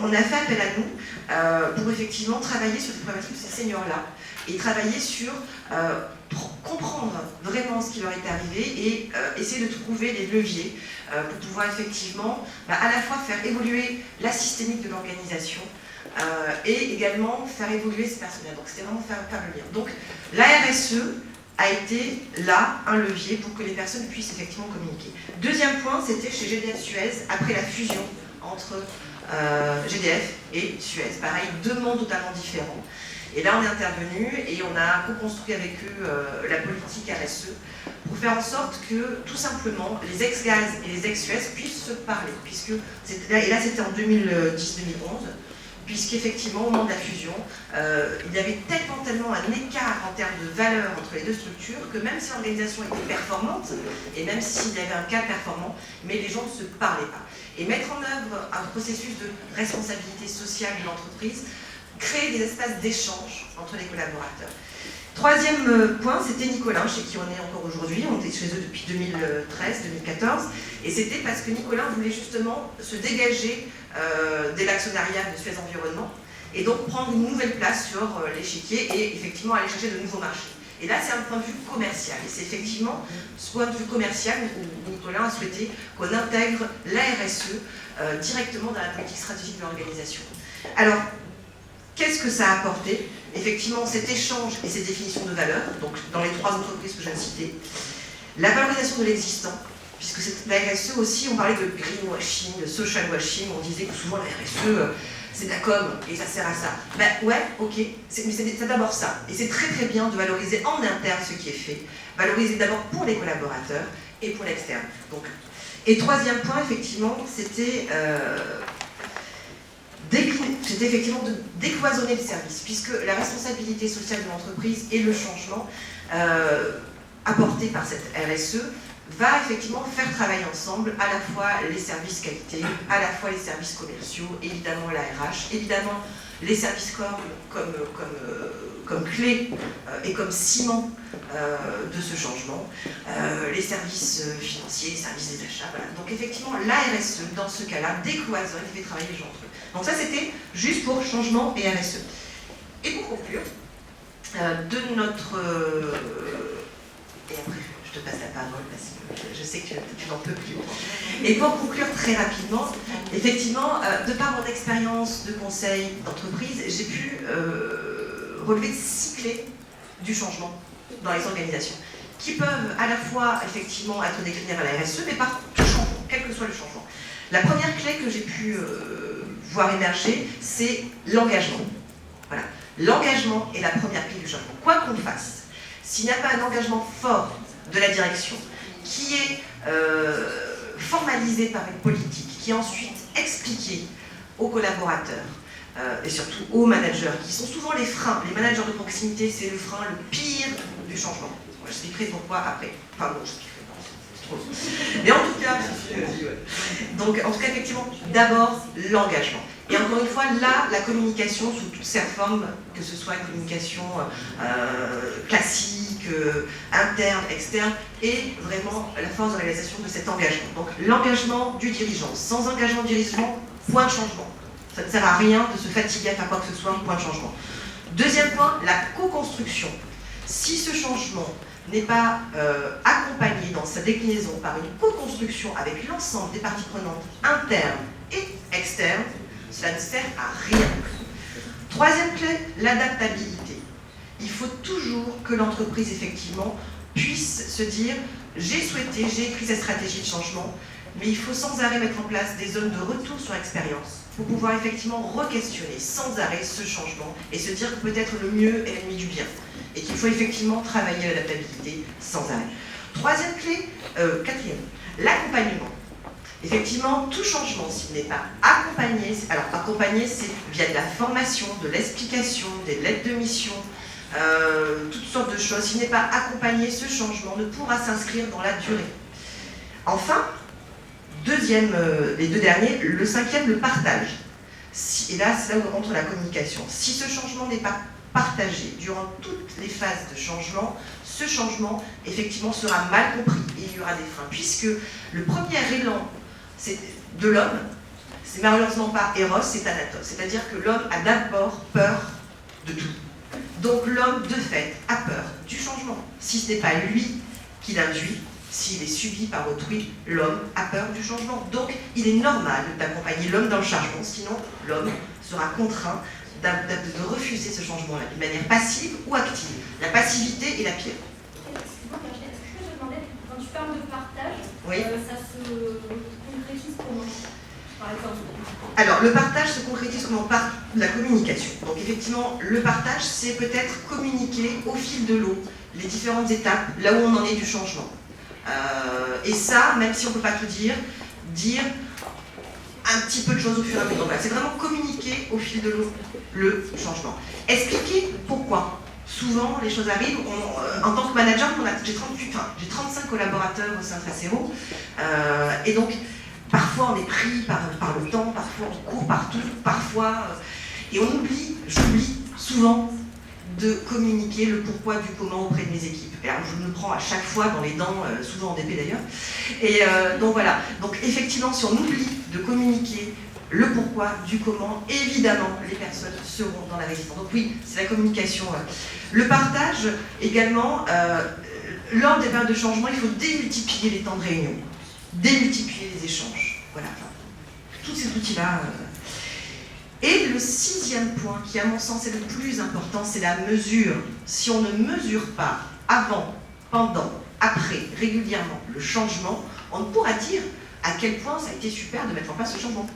on a fait appel à nous pour effectivement travailler sur ces problématiques de ces seniors-là et travailler sur comprendre vraiment ce qui leur est arrivé et essayer de trouver des leviers pour pouvoir effectivement à la fois faire évoluer la systémique de l'organisation et également faire évoluer ces personnels. Donc, c'était vraiment faire le lien. Donc, la RSE a été là un levier pour que les personnes puissent effectivement communiquer. Deuxième point, c'était chez GDF Suez, après la fusion entre GDF et Suez. Pareil, 2 mondes totalement différents. Et là, on est intervenu et on a co-construit avec eux la politique RSE pour faire en sorte que, tout simplement, les ex-Gaz et les ex-Suez puissent se parler. Et là, c'était en 2010-2011. Puisqu'effectivement, au moment de la fusion, il y avait tellement un écart en termes de valeur entre les 2 structures que même si l'organisation était performante, et même s'il y avait un cas performant, mais les gens ne se parlaient pas. Et mettre en œuvre un processus de responsabilité sociale de l'entreprise, créer des espaces d'échange entre les collaborateurs. Troisième point, c'était Nicolas, chez qui on est encore aujourd'hui. On était chez eux depuis 2013-2014. Et c'était parce que Nicolas voulait justement se dégager de l'actionnariat de Suez Environnement et donc prendre une nouvelle place sur l'échiquier et effectivement aller chercher de nouveaux marchés. Et là, c'est un point de vue commercial. Et c'est effectivement ce point de vue commercial où Nicolas a souhaité qu'on intègre la RSE directement dans la politique stratégique de l'organisation. Alors, qu'est-ce que ça a apporté? Effectivement, cet échange et ces définitions de valeurs, donc dans les 3 entreprises que je viens de citer, la valorisation de l'existant, puisque la RSE aussi, on parlait de greenwashing, de social washing, on disait que souvent la RSE, c'est de la com et ça sert à ça. Ben ouais, ok, mais c'est d'abord ça. Et c'est très bien de valoriser en interne ce qui est fait, valoriser d'abord pour les collaborateurs et pour l'externe. Et troisième point, effectivement, c'était effectivement de décloisonner le service, puisque la responsabilité sociale de l'entreprise et le changement apporté par cette RSE va effectivement faire travailler ensemble à la fois les services qualité, à la fois les services commerciaux, évidemment la RH, évidemment les services corps comme clé et comme ciment de ce changement, les services financiers, les services des achats, voilà. Donc effectivement la RSE dans ce cas-là décloisonne et fait travailler les gens entre eux. Donc ça c'était juste pour changement et RSE. Et pour conclure, de notre... et après je te passe la parole parce que je sais que tu n'en peux plus. Et pour conclure très rapidement, effectivement, de par mon expérience de conseil d'entreprise, j'ai pu relever 6 clés du changement dans les organisations, qui peuvent à la fois effectivement être déclinés à la RSE, mais par tout changement, quel que soit le changement. La première clé que j'ai pu voir émerger, c'est l'engagement. Voilà. L'engagement est la première clé du changement. Quoi qu'on fasse, s'il n'y a pas un engagement fort de la direction, qui est formalisé par une politique, qui est ensuite expliqué aux collaborateurs, et surtout aux managers, qui sont souvent les freins. Les managers de proximité, c'est le frein le pire du changement. Je expliquerai pourquoi après. Enfin bon, je expliquerai pas, c'est trop long. Mais en tout cas, donc en tout cas, effectivement, d'abord, l'engagement. Et encore une fois, là, la communication sous toutes ses formes, que ce soit une communication classique, interne, externe, est vraiment la force de réalisation de cet engagement. Donc l'engagement du dirigeant. Sans engagement du dirigeant, point de changement. Ça ne sert à rien de se fatiguer à faire quoi que ce soit, point de changement. Deuxième point, la co-construction. Si ce changement n'est pas accompagné dans sa déclinaison par une co-construction avec l'ensemble des parties prenantes internes et externes, cela ne sert à rien. Troisième clé, l'adaptabilité. Il faut toujours que l'entreprise, effectivement, puisse se dire « j'ai souhaité, j'ai écrit cette stratégie de changement », mais il faut sans arrêt mettre en place des zones de retour sur expérience pour pouvoir effectivement re-questionner sans arrêt ce changement et se dire que peut-être le mieux est l'ennemi du bien et qu'il faut effectivement travailler l'adaptabilité sans arrêt. Troisième clé, quatrième, l'accompagnement. Effectivement, tout changement, s'il n'est pas accompagné, alors accompagné, c'est via de la formation, de l'explication, des lettres de mission, toutes sortes de choses. S'il n'est pas accompagné, ce changement ne pourra s'inscrire dans la durée. Enfin, les deux derniers, le cinquième, le partage. Et là, c'est là où rentre la communication. Si ce changement n'est pas partagé durant toutes les phases de changement, ce changement, effectivement, sera mal compris et il y aura des freins. Puisque le premier élan de l'homme, c'est malheureusement pas Eros, c'est Thanatos. C'est-à-dire que l'homme a d'abord peur de tout. Donc l'homme, de fait, a peur du changement. Si ce n'est pas lui qui l'induit, s'il est subi par autrui, l'homme a peur du changement. Donc il est normal d'accompagner l'homme dans le changement, sinon l'homme sera contraint de refuser ce changement-là, d'une manière passive ou active. La passivité est la pire. Excuse-moi, Virginie, est-ce que je me demandais, quand tu parles de partage, oui. Ça se concrétise comment, par exemple? Alors, le partage se concrétise comment? Par la communication. Donc effectivement, le partage, c'est peut-être communiquer au fil de l'eau les différentes étapes, là où on en est du changement. Et ça, même si on ne peut pas tout dire un petit peu de choses au fur et à mesure. Voilà, c'est vraiment communiquer au fil de l'eau le changement. Expliquer pourquoi. Souvent, les choses arrivent. En tant que manager, j'ai 35 collaborateurs au sein de Facero. Et donc, parfois, on est pris par le temps, parfois, on court partout, parfois... et j'oublie souvent de communiquer le pourquoi du comment auprès de mes équipes. Alors, je me prends à chaque fois dans les dents, souvent en DP d'ailleurs. Et donc voilà. Donc effectivement, si on oublie de communiquer le pourquoi du comment, évidemment, les personnes seront dans la résistance. Donc oui, c'est la communication. Le partage, également, lors des périodes de changement, il faut démultiplier les temps de réunion, démultiplier les échanges. Voilà. Enfin, tous ces outils-là... Et le sixième point, qui à mon sens est le plus important, c'est la mesure. Si on ne mesure pas avant, pendant, après, régulièrement le changement, on ne pourra dire à quel point ça a été super de mettre en place ce changement.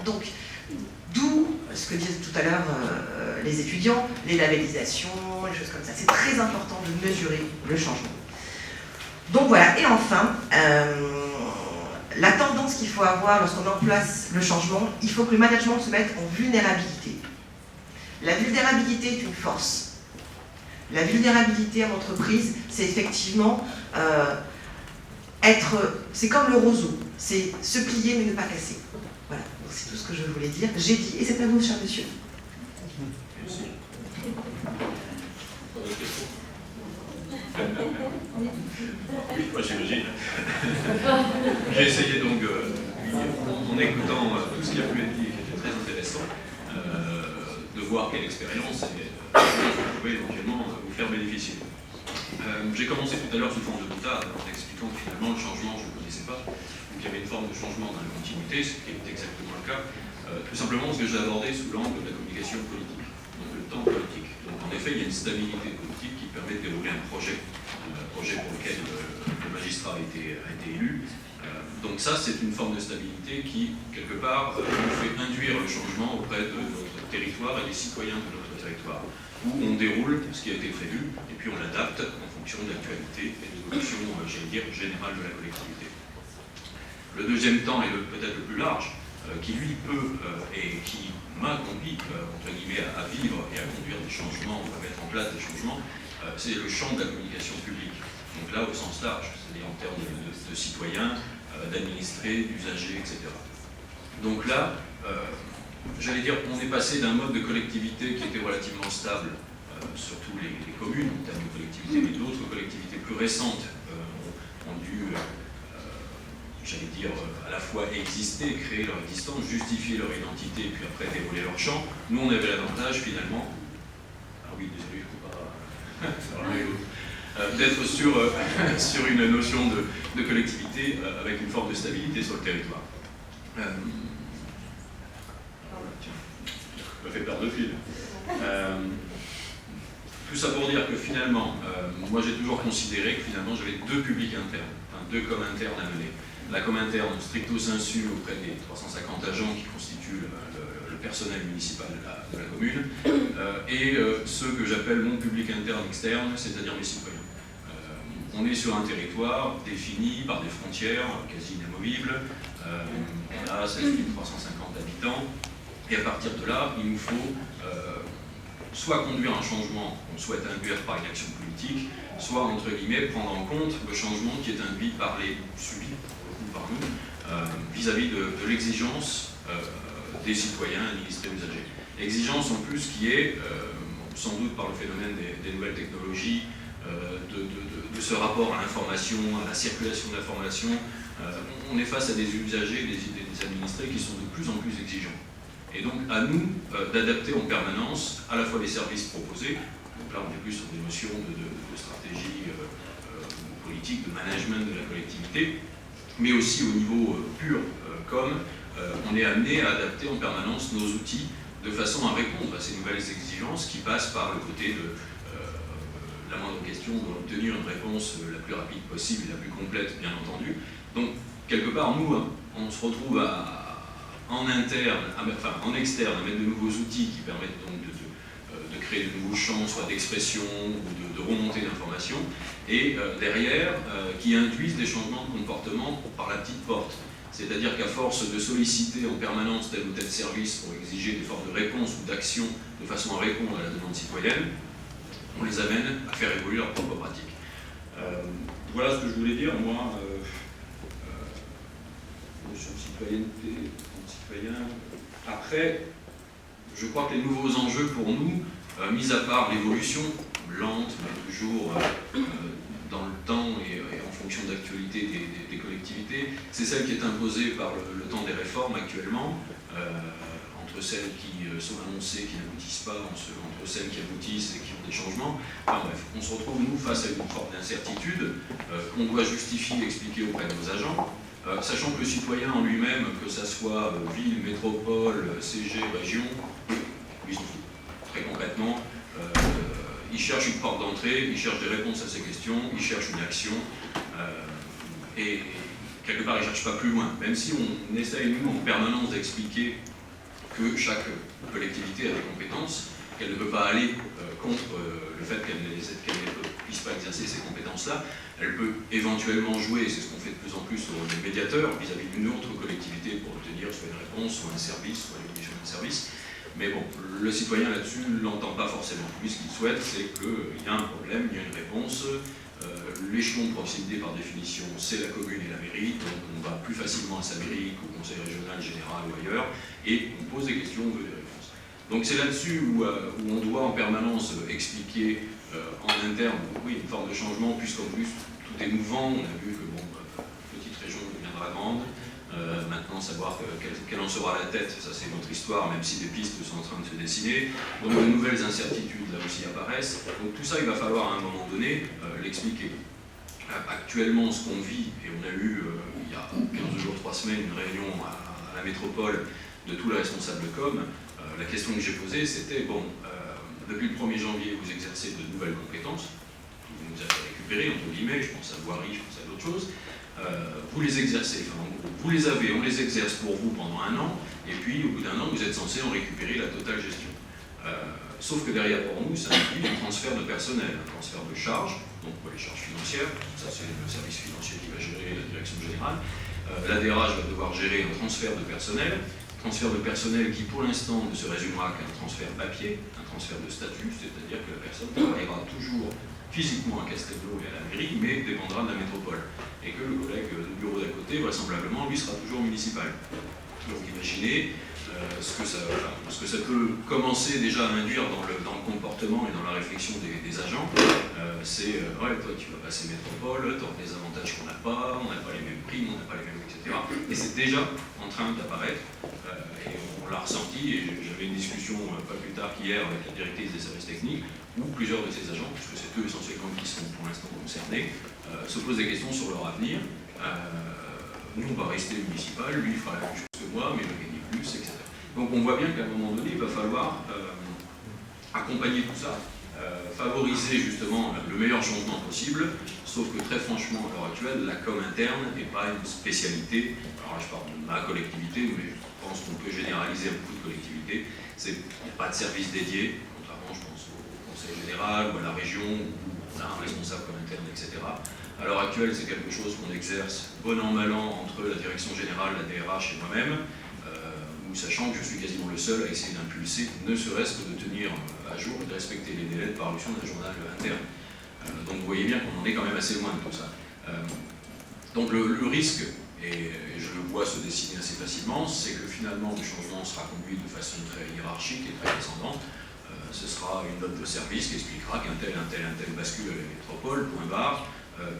Donc, d'où ce que disaient tout à l'heure les étudiants, les labellisations, les choses comme ça. C'est très important de mesurer le changement. Donc voilà, et enfin... la tendance qu'il faut avoir lorsqu'on met en place le changement, il faut que le management se mette en vulnérabilité. La vulnérabilité est une force. La vulnérabilité en entreprise, c'est effectivement c'est comme le roseau, c'est se plier mais ne pas casser. Voilà, donc c'est tout ce que je voulais dire. J'ai dit, et c'est à vous, cher monsieur. Merci. Oui, moi j'imagine. J'ai essayé donc, en écoutant tout ce qui a pu être dit, qui était très intéressant, de voir quelle expérience je pouvais éventuellement vous faire bénéficier. J'ai commencé tout à l'heure sous forme de boutade en expliquant que finalement le changement je ne connaissais pas, donc il y avait une forme de changement dans la continuité, ce qui est exactement le cas, tout simplement parce que je l'ai abordé sous l'angle de la communication politique. donc le temps politique. Donc en effet, il y a une stabilité politique qui permet de dérouler un projet pour lequel le magistrat a été élu. Donc ça, c'est une forme de stabilité qui, quelque part, nous fait induire le changement auprès de notre territoire et des citoyens de notre territoire, où on déroule ce qui a été prévu, et puis on l'adapte en fonction de l'actualité et de l'évolution, j'allais dire, générale de la collectivité. Le deuxième temps, et peut-être le plus large, qui lui peut, et qui m'a conduit, entre guillemets, à vivre et à conduire des changements, à mettre en place des changements, c'est le champ de la communication publique. Donc là, au sens large, c'est-à-dire en termes de citoyens, d'administrés, d'usagers, etc. Donc là, j'allais dire, on est passé d'un mode de collectivité qui était relativement stable, surtout les communes en termes de collectivité, mais d'autres collectivités plus récentes ont dû, j'allais dire, à la fois exister, créer leur existence, justifier leur identité, puis après dérouler leur champ. Nous, on avait l'avantage, finalement, ah oui, désolé, je ne peux pas faire l'un et l'autre, d'être sur une notion de collectivité avec une forme de stabilité sur le territoire. Ça me fait perdre le fil. Tout ça pour dire que finalement, moi j'ai toujours considéré que finalement j'avais deux publics internes, enfin, deux coms internes à mener. La com interne stricto sensu auprès des 350 agents qui constituent le personnel municipal de la commune, et ceux que j'appelle mon public interne externe, c'est-à-dire mes citoyens. On est sur un territoire défini par des frontières quasi inamovibles, on a 16 350 habitants, et à partir de là, il nous faut soit conduire un changement qu'on souhaite induire par une action politique, soit, entre guillemets, prendre en compte le changement qui est induit par les subis, par nous, vis-à-vis de l'exigence des citoyens, administrés, usagers. Exigence en plus qui est, sans doute par le phénomène des nouvelles technologies, de ce rapport à l'information, à la circulation de l'information, on est face à des usagers, des administrés qui sont de plus en plus exigeants. Et donc à nous d'adapter en permanence à la fois les services proposés, donc là on est plus sur des notions de stratégie politique, de management de la collectivité, mais aussi au niveau pur comme on est amené à adapter en permanence nos outils de façon à répondre à ces nouvelles exigences qui passent par le côté de la moindre question d'obtenir une réponse la plus rapide possible et la plus complète, bien entendu. Donc, quelque part, nous, on se retrouve en externe, à mettre de nouveaux outils qui permettent donc de créer de nouveaux champs, soit d'expression ou de remontée d'informations, et derrière, qui induisent des changements de comportement par la petite porte. C'est-à-dire qu'à force de solliciter en permanence tel ou tel service pour exiger des formes de réponse ou d'action de façon à répondre à la demande citoyenne, on les amène à faire évoluer leur propre pratique. Voilà ce que je voulais dire, moi, sur citoyenneté, citoyen. Après, je crois que les nouveaux enjeux pour nous, mis à part l'évolution lente, mais toujours dans le temps et en fonction de l'actualité des collectivités, c'est celle qui est imposée par le temps des réformes actuellement, entre celles qui sont annoncées, qui n'aboutissent pas, entre celles qui aboutissent et qui ont des changements. Enfin bref, on se retrouve nous face à une forme d'incertitude qu'on doit justifier et expliquer auprès de nos agents, sachant que le citoyen en lui-même, que ça soit ville, métropole, CG, région, lui s'en fout. Très concrètement, il cherche une porte d'entrée, il cherche des réponses à ses questions, il cherche une action, et quelque part il ne cherche pas plus loin, même si on essaye nous en permanence d'expliquer que chaque collectivité a des compétences, qu'elle ne peut pas aller contre le fait qu'elle ne puisse pas exercer ces compétences-là. Elle peut éventuellement jouer, c'est ce qu'on fait de plus en plus au médiateur, vis-à-vis d'une autre collectivité pour obtenir soit une réponse, soit un service, soit l'évolution d'un service. Mais bon, le citoyen là-dessus ne l'entend pas forcément. Lui, ce qu'il souhaite, c'est qu'il y a un problème, il y a une réponse. L'échelon de proximité, par définition, c'est la commune et la mairie, donc on va plus facilement à sa mairie qu'au conseil régional, général ou ailleurs, et on pose des questions, on veut des réponses. Donc c'est là-dessus où on doit en permanence expliquer en interne, oui, une forme de changement, puisqu'en plus tout est mouvant. On a vu que bon, petite région deviendra grande. Maintenant, savoir quelle en sera la tête, ça c'est notre histoire, même si des pistes sont en train de se dessiner. Donc de nouvelles incertitudes là aussi apparaissent. Donc tout ça, il va falloir à un moment donné l'expliquer. Actuellement, ce qu'on vit, et on a eu il y a 15 jours, 3 semaines, une réunion à la métropole de tous les responsables com, la question que j'ai posée, c'était, bon, Depuis le 1er janvier, vous exercez de nouvelles compétences, que vous nous avez récupérées, entre guillemets, je pense à voirie, je pense à d'autres choses. Vous les exercez, enfin, vous les avez, on les exerce pour vous pendant 1 an, et puis au bout d'1 an, vous êtes censé en récupérer la totale gestion. Sauf que derrière, pour nous, ça implique un transfert de personnel, un transfert de charges, donc pour les charges financières, ça c'est le service financier qui va gérer la direction générale. La DRH va devoir gérer un transfert de personnel qui pour l'instant ne se résumera qu'à un transfert papier, un transfert de statut, c'est-à-dire que la personne travaillera toujours physiquement à Castelnau et à la mairie, mais dépendra de la métropole. Et que le collègue de bureau d'à côté, vraisemblablement, lui sera toujours municipal. Donc imaginez ce que ça peut commencer déjà à induire dans le comportement et dans la réflexion des agents. Ouais, toi tu vas passer métropole, tu as des avantages qu'on n'a pas, on n'a pas les mêmes primes, on n'a pas les mêmes, etc. Et c'est déjà en train d'apparaître, et on l'a ressenti, et j'avais une discussion pas plus tard qu'hier avec la directrice des services techniques, où plusieurs de ces agents, puisque c'est eux essentiellement qui sont pour l'instant concernés, se posent des questions sur leur avenir. Nous on va rester municipal, lui il fera la même chose que moi, mais il va gagner plus, etc. Donc on voit bien qu'à un moment donné, il va falloir accompagner tout ça, favoriser justement le meilleur changement possible, sauf que très franchement, à l'heure actuelle, la com interne n'est pas une spécialité. Alors là, je parle de ma collectivité, mais je pense qu'on peut généraliser à beaucoup de collectivités. Il n'y a pas de service dédié, contrairement, je pense, au conseil général ou à la région, où on a un responsable com interne, etc. À l'heure actuelle, c'est quelque chose qu'on exerce bon an, mal an entre la direction générale, la DRH et moi-même, sachant que je suis quasiment le seul à essayer d'impulser, ne serait-ce que de tenir à jour et de respecter les délais de parution d'un journal interne. Donc vous voyez bien qu'on en est quand même assez loin de tout ça. Donc le risque, et je le vois se dessiner assez facilement, c'est que finalement le changement sera conduit de façon très hiérarchique et très descendante. Ce sera une note de service qui expliquera qu'un tel bascule à la métropole, point barre.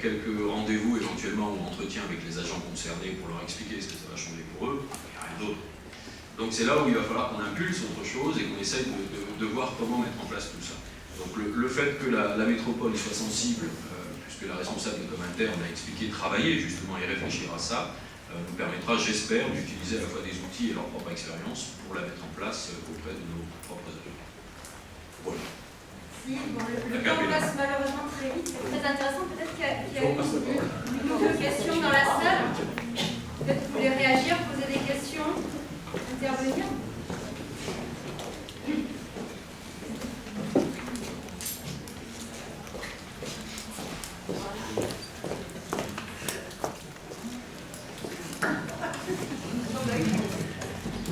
Quelques rendez-vous éventuellement ou entretiens avec les agents concernés pour leur expliquer ce que ça va changer pour eux, et rien d'autre. Donc c'est là où il va falloir qu'on impulse autre chose et qu'on essaye de voir comment mettre en place tout ça. Donc le fait que la métropole soit sensible, puisque la responsable de com interne a expliqué travailler justement et réfléchir à ça, nous permettra, j'espère, d'utiliser à la fois des outils et leur propre expérience pour la mettre en place auprès de nos propres agents. Voilà. Le temps passe malheureusement très vite, c'est très intéressant. Peut-être qu'il y a une question dans la salle. Peut-être que vous voulez réagir, poser des questions, intervenir.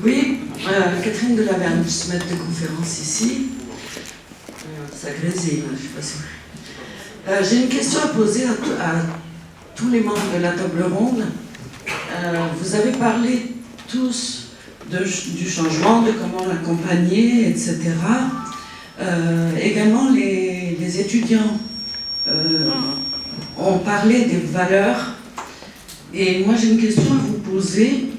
Oui, Catherine de Laverne, maître de conférence ici. Ça grésille, je ne suis pas sûre. J'ai une question à poser à tous les membres de la table ronde. Vous avez parlé tous du changement, de comment l'accompagner, etc. Également, les étudiants ont parlé des valeurs. Et moi, j'ai une question à vous poser.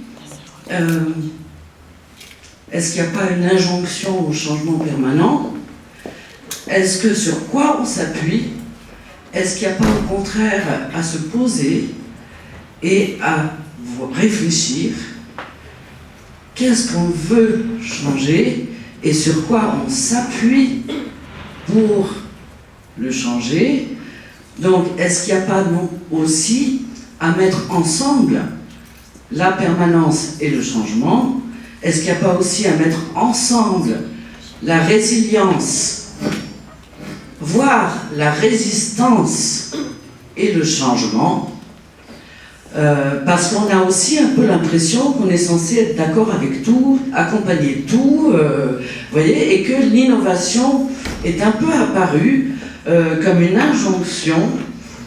Est-ce qu'il n'y a pas une injonction au changement permanent ? Est-ce que sur quoi on s'appuie? Est-ce qu'il n'y a pas au contraire à se poser et à réfléchir? Qu'est-ce qu'on veut changer et sur quoi on s'appuie pour le changer? Donc, est-ce qu'il n'y a pas donc aussi à mettre ensemble la permanence et le changement? Est-ce qu'il n'y a pas aussi à mettre ensemble la résilience, voire la résistance et le changement, parce qu'on a aussi un peu l'impression qu'on est censé être d'accord avec tout, accompagner tout, voyez, et que l'innovation est un peu apparue comme une injonction,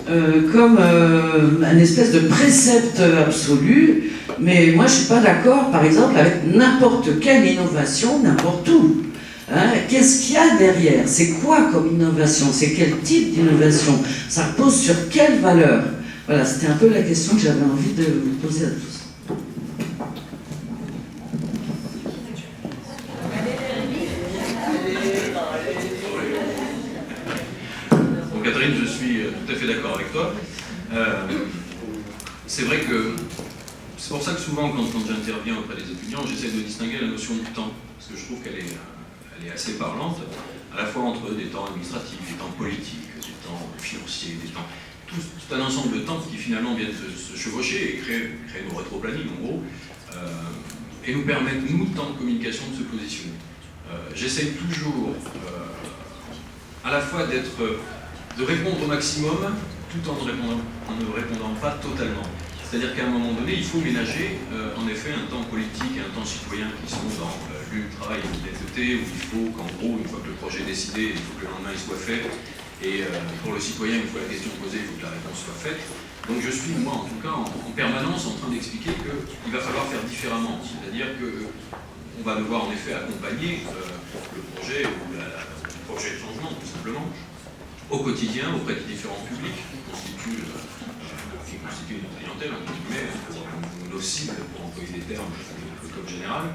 comme un espèce de précepte absolu, mais moi je ne suis pas d'accord, par exemple, avec n'importe quelle innovation, n'importe où. Hein, qu'est-ce qu'il y a derrière? C'est quoi comme innovation? C'est quel type d'innovation? Ça repose sur quelle valeur? Voilà, c'était un peu la question que j'avais envie de vous poser à tous. Bon, Catherine, je suis tout à fait d'accord avec toi. C'est vrai que c'est pour ça que souvent, quand j'interviens auprès des étudiants, j'essaie de distinguer la notion du temps, parce que je trouve qu'elle elle est assez parlante, à la fois entre des temps administratifs, des temps politiques, des temps financiers, des temps... Tout un ensemble de temps qui finalement viennent se chevaucher et créer nos rétro-planning en gros, et nous permettent, nous, temps de communication, de se positionner. J'essaye toujours à la fois de répondre au maximum tout en ne répondant pas totalement. C'est-à-dire qu'à un moment donné, il faut ménager en effet un temps politique et un temps citoyen qui sont dans l'ultra immédiateté, où il faut qu'en gros, une fois que le projet est décidé, il faut que le lendemain il soit fait. Et pour le citoyen, une fois la question posée, il faut que la réponse soit faite. Donc je suis, moi en tout cas, en permanence en train d'expliquer qu'il va falloir faire différemment. C'est-à-dire qu'on va devoir en effet accompagner le projet ou le projet de changement, tout simplement, au quotidien, auprès des différents publics qui constituent une clientèle, entre guillemets, nos cibles, pour employer des termes de code général.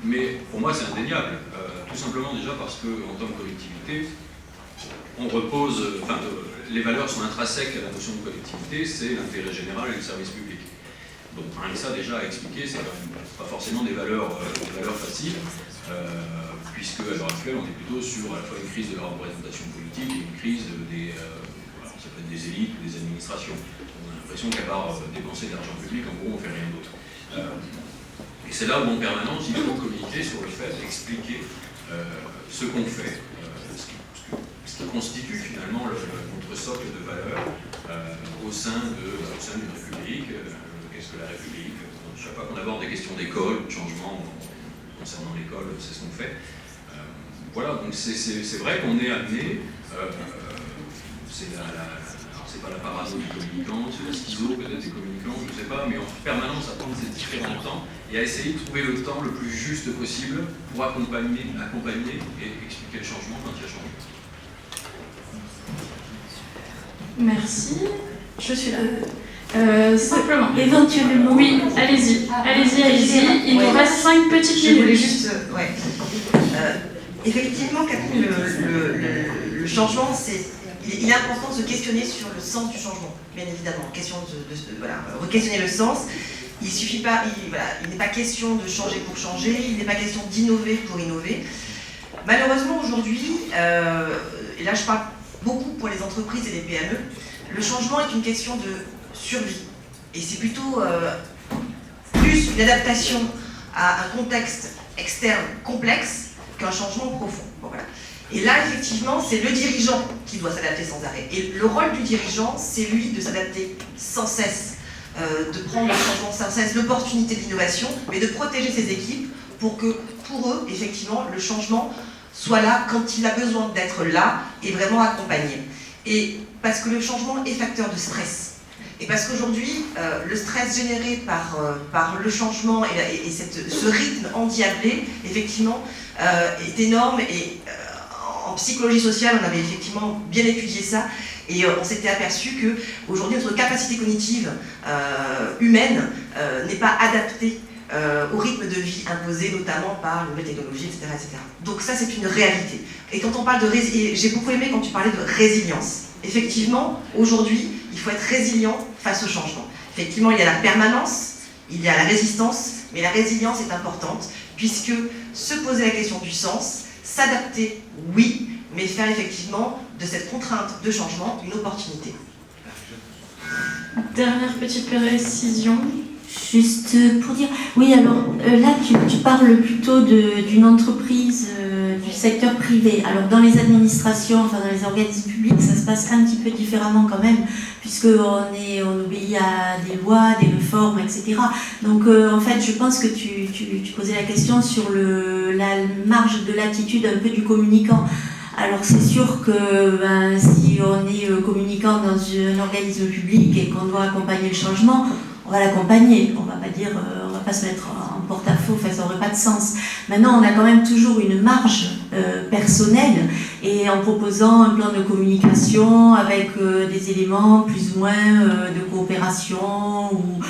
Mais pour moi, c'est indéniable. Tout simplement déjà parce qu'en tant que collectivité, on repose, les valeurs sont intrinsèques à la notion de collectivité, c'est l'intérêt général et le service public. Donc rien que ça déjà à expliquer, c'est pas forcément des valeurs faciles, puisque à l'heure actuelle on est plutôt sur à la fois une crise de la représentation politique et une crise ça peut être des élites ou des administrations. On a l'impression qu'à part dépenser de l'argent public, en gros on fait rien d'autre. Et c'est là où en permanence il faut communiquer sur le fait d'expliquer ce qu'on fait. Ce qui constitue finalement notre socle de valeurs au sein d'une République. Qu'est-ce que la République? Chaque fois qu'on aborde des questions d'école, de changement concernant l'école, c'est ce qu'on fait. Voilà, donc c'est vrai qu'on est amené, c'est pas la parano du communicant, c'est la schizo peut-être des communicants, je ne sais pas, mais en permanence à prendre ces différents temps et à essayer de trouver le temps le plus juste possible pour accompagner et expliquer le changement quand il y a changement. Merci, je suis là. Simplement. Éventuellement. Oui, allez-y. Il nous reste 5 petites minutes. Je voulais juste. Effectivement, Catherine, le changement, il est important de se questionner sur le sens du changement, bien évidemment. Question re-questionner le sens. Il suffit pas, il n'est pas question de changer pour changer, il n'est pas question d'innover pour innover. Malheureusement, aujourd'hui, et là je parle beaucoup pour les entreprises et les PME, le changement est une question de survie. Et c'est plutôt plus une adaptation à un contexte externe complexe qu'un changement profond. Bon, voilà. Et là, effectivement, c'est le dirigeant qui doit s'adapter sans arrêt. Et le rôle du dirigeant, c'est lui de s'adapter sans cesse, de prendre le changement sans cesse, l'opportunité de l'innovation, mais de protéger ses équipes pour que, pour eux, effectivement, le changement soit là quand il a besoin d'être là et vraiment accompagné. Et parce que le changement est facteur de stress. Et parce qu'aujourd'hui, le stress généré par le changement et ce rythme endiablé, effectivement, est énorme. Et en psychologie sociale, on avait effectivement bien étudié ça. Et on s'était aperçu qu'aujourd'hui, notre capacité cognitive humaine n'est pas adaptée au rythme de vie imposé, notamment par les nouvelles technologies, etc., etc. Donc ça, c'est une réalité. Et quand on parle de j'ai beaucoup aimé quand tu parlais de résilience. Effectivement, aujourd'hui, il faut être résilient face au changement. Effectivement, il y a la permanence, il y a la résistance, mais la résilience est importante, puisque se poser la question du sens, s'adapter, oui, mais faire effectivement de cette contrainte de changement une opportunité. Dernière petite précision. Juste pour dire, oui, alors là tu parles plutôt d'une entreprise du secteur privé. Alors dans les administrations, enfin dans les organismes publics, ça se passe un petit peu différemment quand même, puisqu'on obéit à des lois, des réformes, etc. Donc en fait, je pense que tu posais la question sur la marge de latitude un peu du communicant. Alors c'est sûr que si on est communicant dans un organisme public et qu'on doit accompagner le changement, on va l'accompagner, on va pas dire, on va pas se mettre en porte-à-faux, ça n'aurait pas de sens. Maintenant, on a quand même toujours une marge personnelle, et en proposant un plan de communication avec des éléments plus ou moins de coopération ou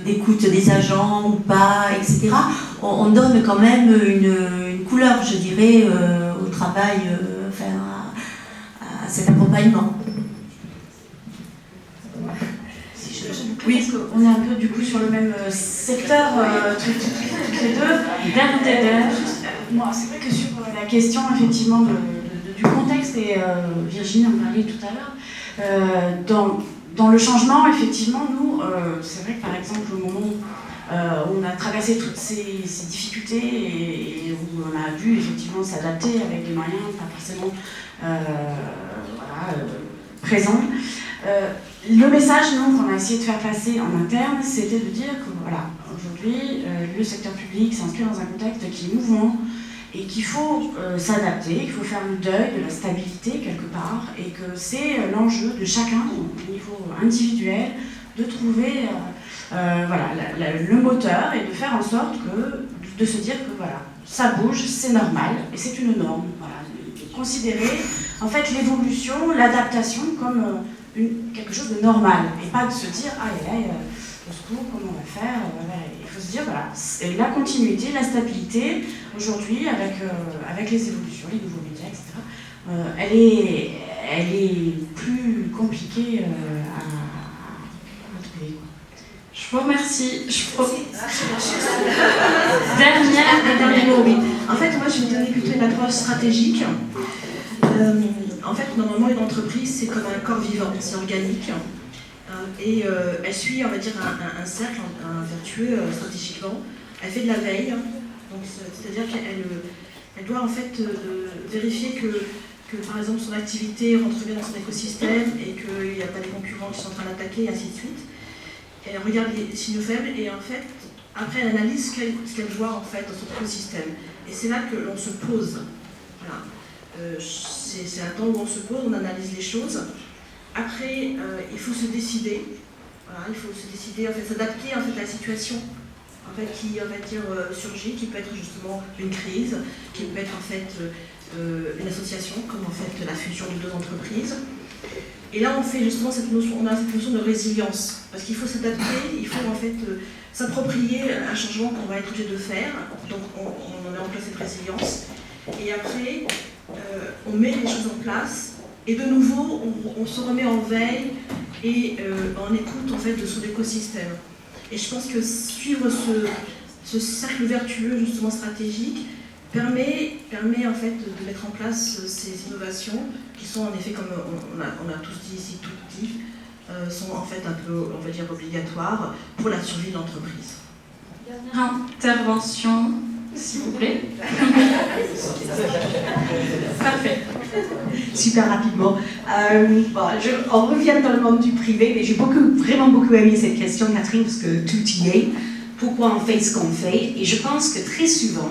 d'écoute des agents ou pas, etc., on donne quand même une couleur, je dirais, au travail, à cet accompagnement. Oui, parce qu'on est un peu du coup sur le même secteur, toutes les deux. Moi, c'est vrai que sur la question effectivement du contexte, et Virginie en parlait tout à l'heure, dans le changement, effectivement, nous, c'est vrai que par exemple, au moment où on a traversé toutes ces difficultés et où on a dû effectivement s'adapter avec des moyens pas forcément présents, le message qu'on a essayé de faire passer en interne, c'était de dire que voilà, aujourd'hui, le secteur public s'inscrit dans un contexte qui est mouvant et qu'il faut s'adapter, qu'il faut faire le deuil de la stabilité quelque part, et que c'est l'enjeu de chacun au niveau individuel de trouver le moteur et de faire en sorte de se dire que voilà, ça bouge, c'est normal et c'est une norme. Voilà, de considérer en fait l'évolution, l'adaptation comme quelque chose de normal, et pas de se dire au secours, comment on va faire, il faut se dire voilà, la continuité, la stabilité aujourd'hui avec les évolutions, les nouveaux médias, etc. Elle est plus compliquée à trouver. Je vous remercie. Dernier mot, oui. En fait, moi, je vais donner plutôt une approche stratégique. En fait, normalement, une entreprise, c'est comme un corps vivant, c'est organique. Et elle suit, on va dire, un cercle, un vertueux stratégiquement. Elle fait de la veille. Donc, c'est-à-dire qu'elle doit en fait vérifier que, par exemple, son activité rentre bien dans son écosystème et qu'il n'y a pas des concurrents qui sont en train d'attaquer, et ainsi de suite. Et elle regarde les signaux faibles et en fait, après, elle analyse ce qu'elle voit en fait dans son écosystème. Et c'est là que l'on se pose. Voilà. C'est un temps où on se pose, on analyse les choses. Après, il faut se décider. Voilà, il faut se décider, en fait, s'adapter en fait, à la situation en fait, qui on va dire, surgit, qui peut être justement une crise, qui peut être en fait une association, comme en fait la fusion de deux entreprises. Et là, on fait justement cette notion de résilience, parce qu'il faut s'adapter, il faut en fait s'approprier un changement qu'on va être obligé de faire. Donc, on met en place cette résilience. Et après, on met les choses en place. Et de nouveau, on se remet en veille et on écoute en fait de son écosystème. Et je pense que suivre ce cercle vertueux justement stratégique permet en fait de mettre en place ces innovations qui sont en effet, comme on a tous dit ici, toutes dit, sont en fait un peu, on va dire, obligatoires pour la survie de l'entreprise. Dernière intervention, s'il vous plaît. Parfait. Super rapidement. On revient dans le monde du privé, mais j'ai vraiment beaucoup aimé cette question, Catherine, parce que tout y est. Pourquoi on fait ce qu'on fait? Et je pense que très souvent,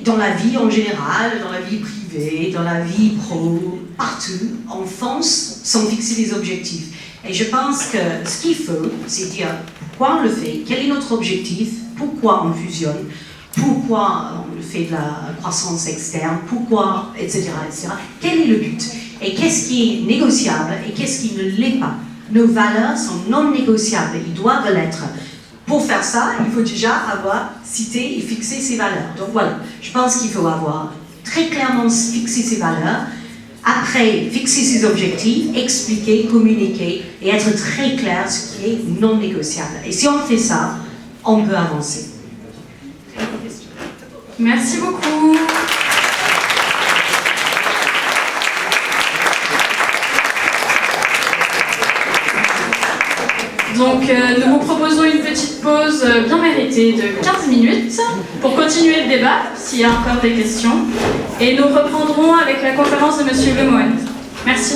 dans la vie en général, dans la vie privée, dans la vie pro, partout, on fonce sans fixer des objectifs. Et je pense que ce qu'il faut, c'est dire pourquoi on le fait, quel est notre objectif, pourquoi on fusionne, pourquoi on fait de la croissance externe, pourquoi, etc., etc. Quel est le but? Et qu'est-ce qui est négociable et qu'est-ce qui ne l'est pas? Nos valeurs sont non négociables, ils doivent l'être. Pour faire ça, il faut déjà avoir cité et fixé ses valeurs. Donc voilà, je pense qu'il faut avoir très clairement fixé ses valeurs, après fixer ses objectifs, expliquer, communiquer et être très clair ce qui est non négociable. Et si on fait ça, on peut avancer. Merci beaucoup. Donc nous vous proposons une petite pause bien méritée de 15 minutes pour continuer le débat, s'il y a encore des questions. Et nous reprendrons avec la conférence de M. Le Moët. Merci.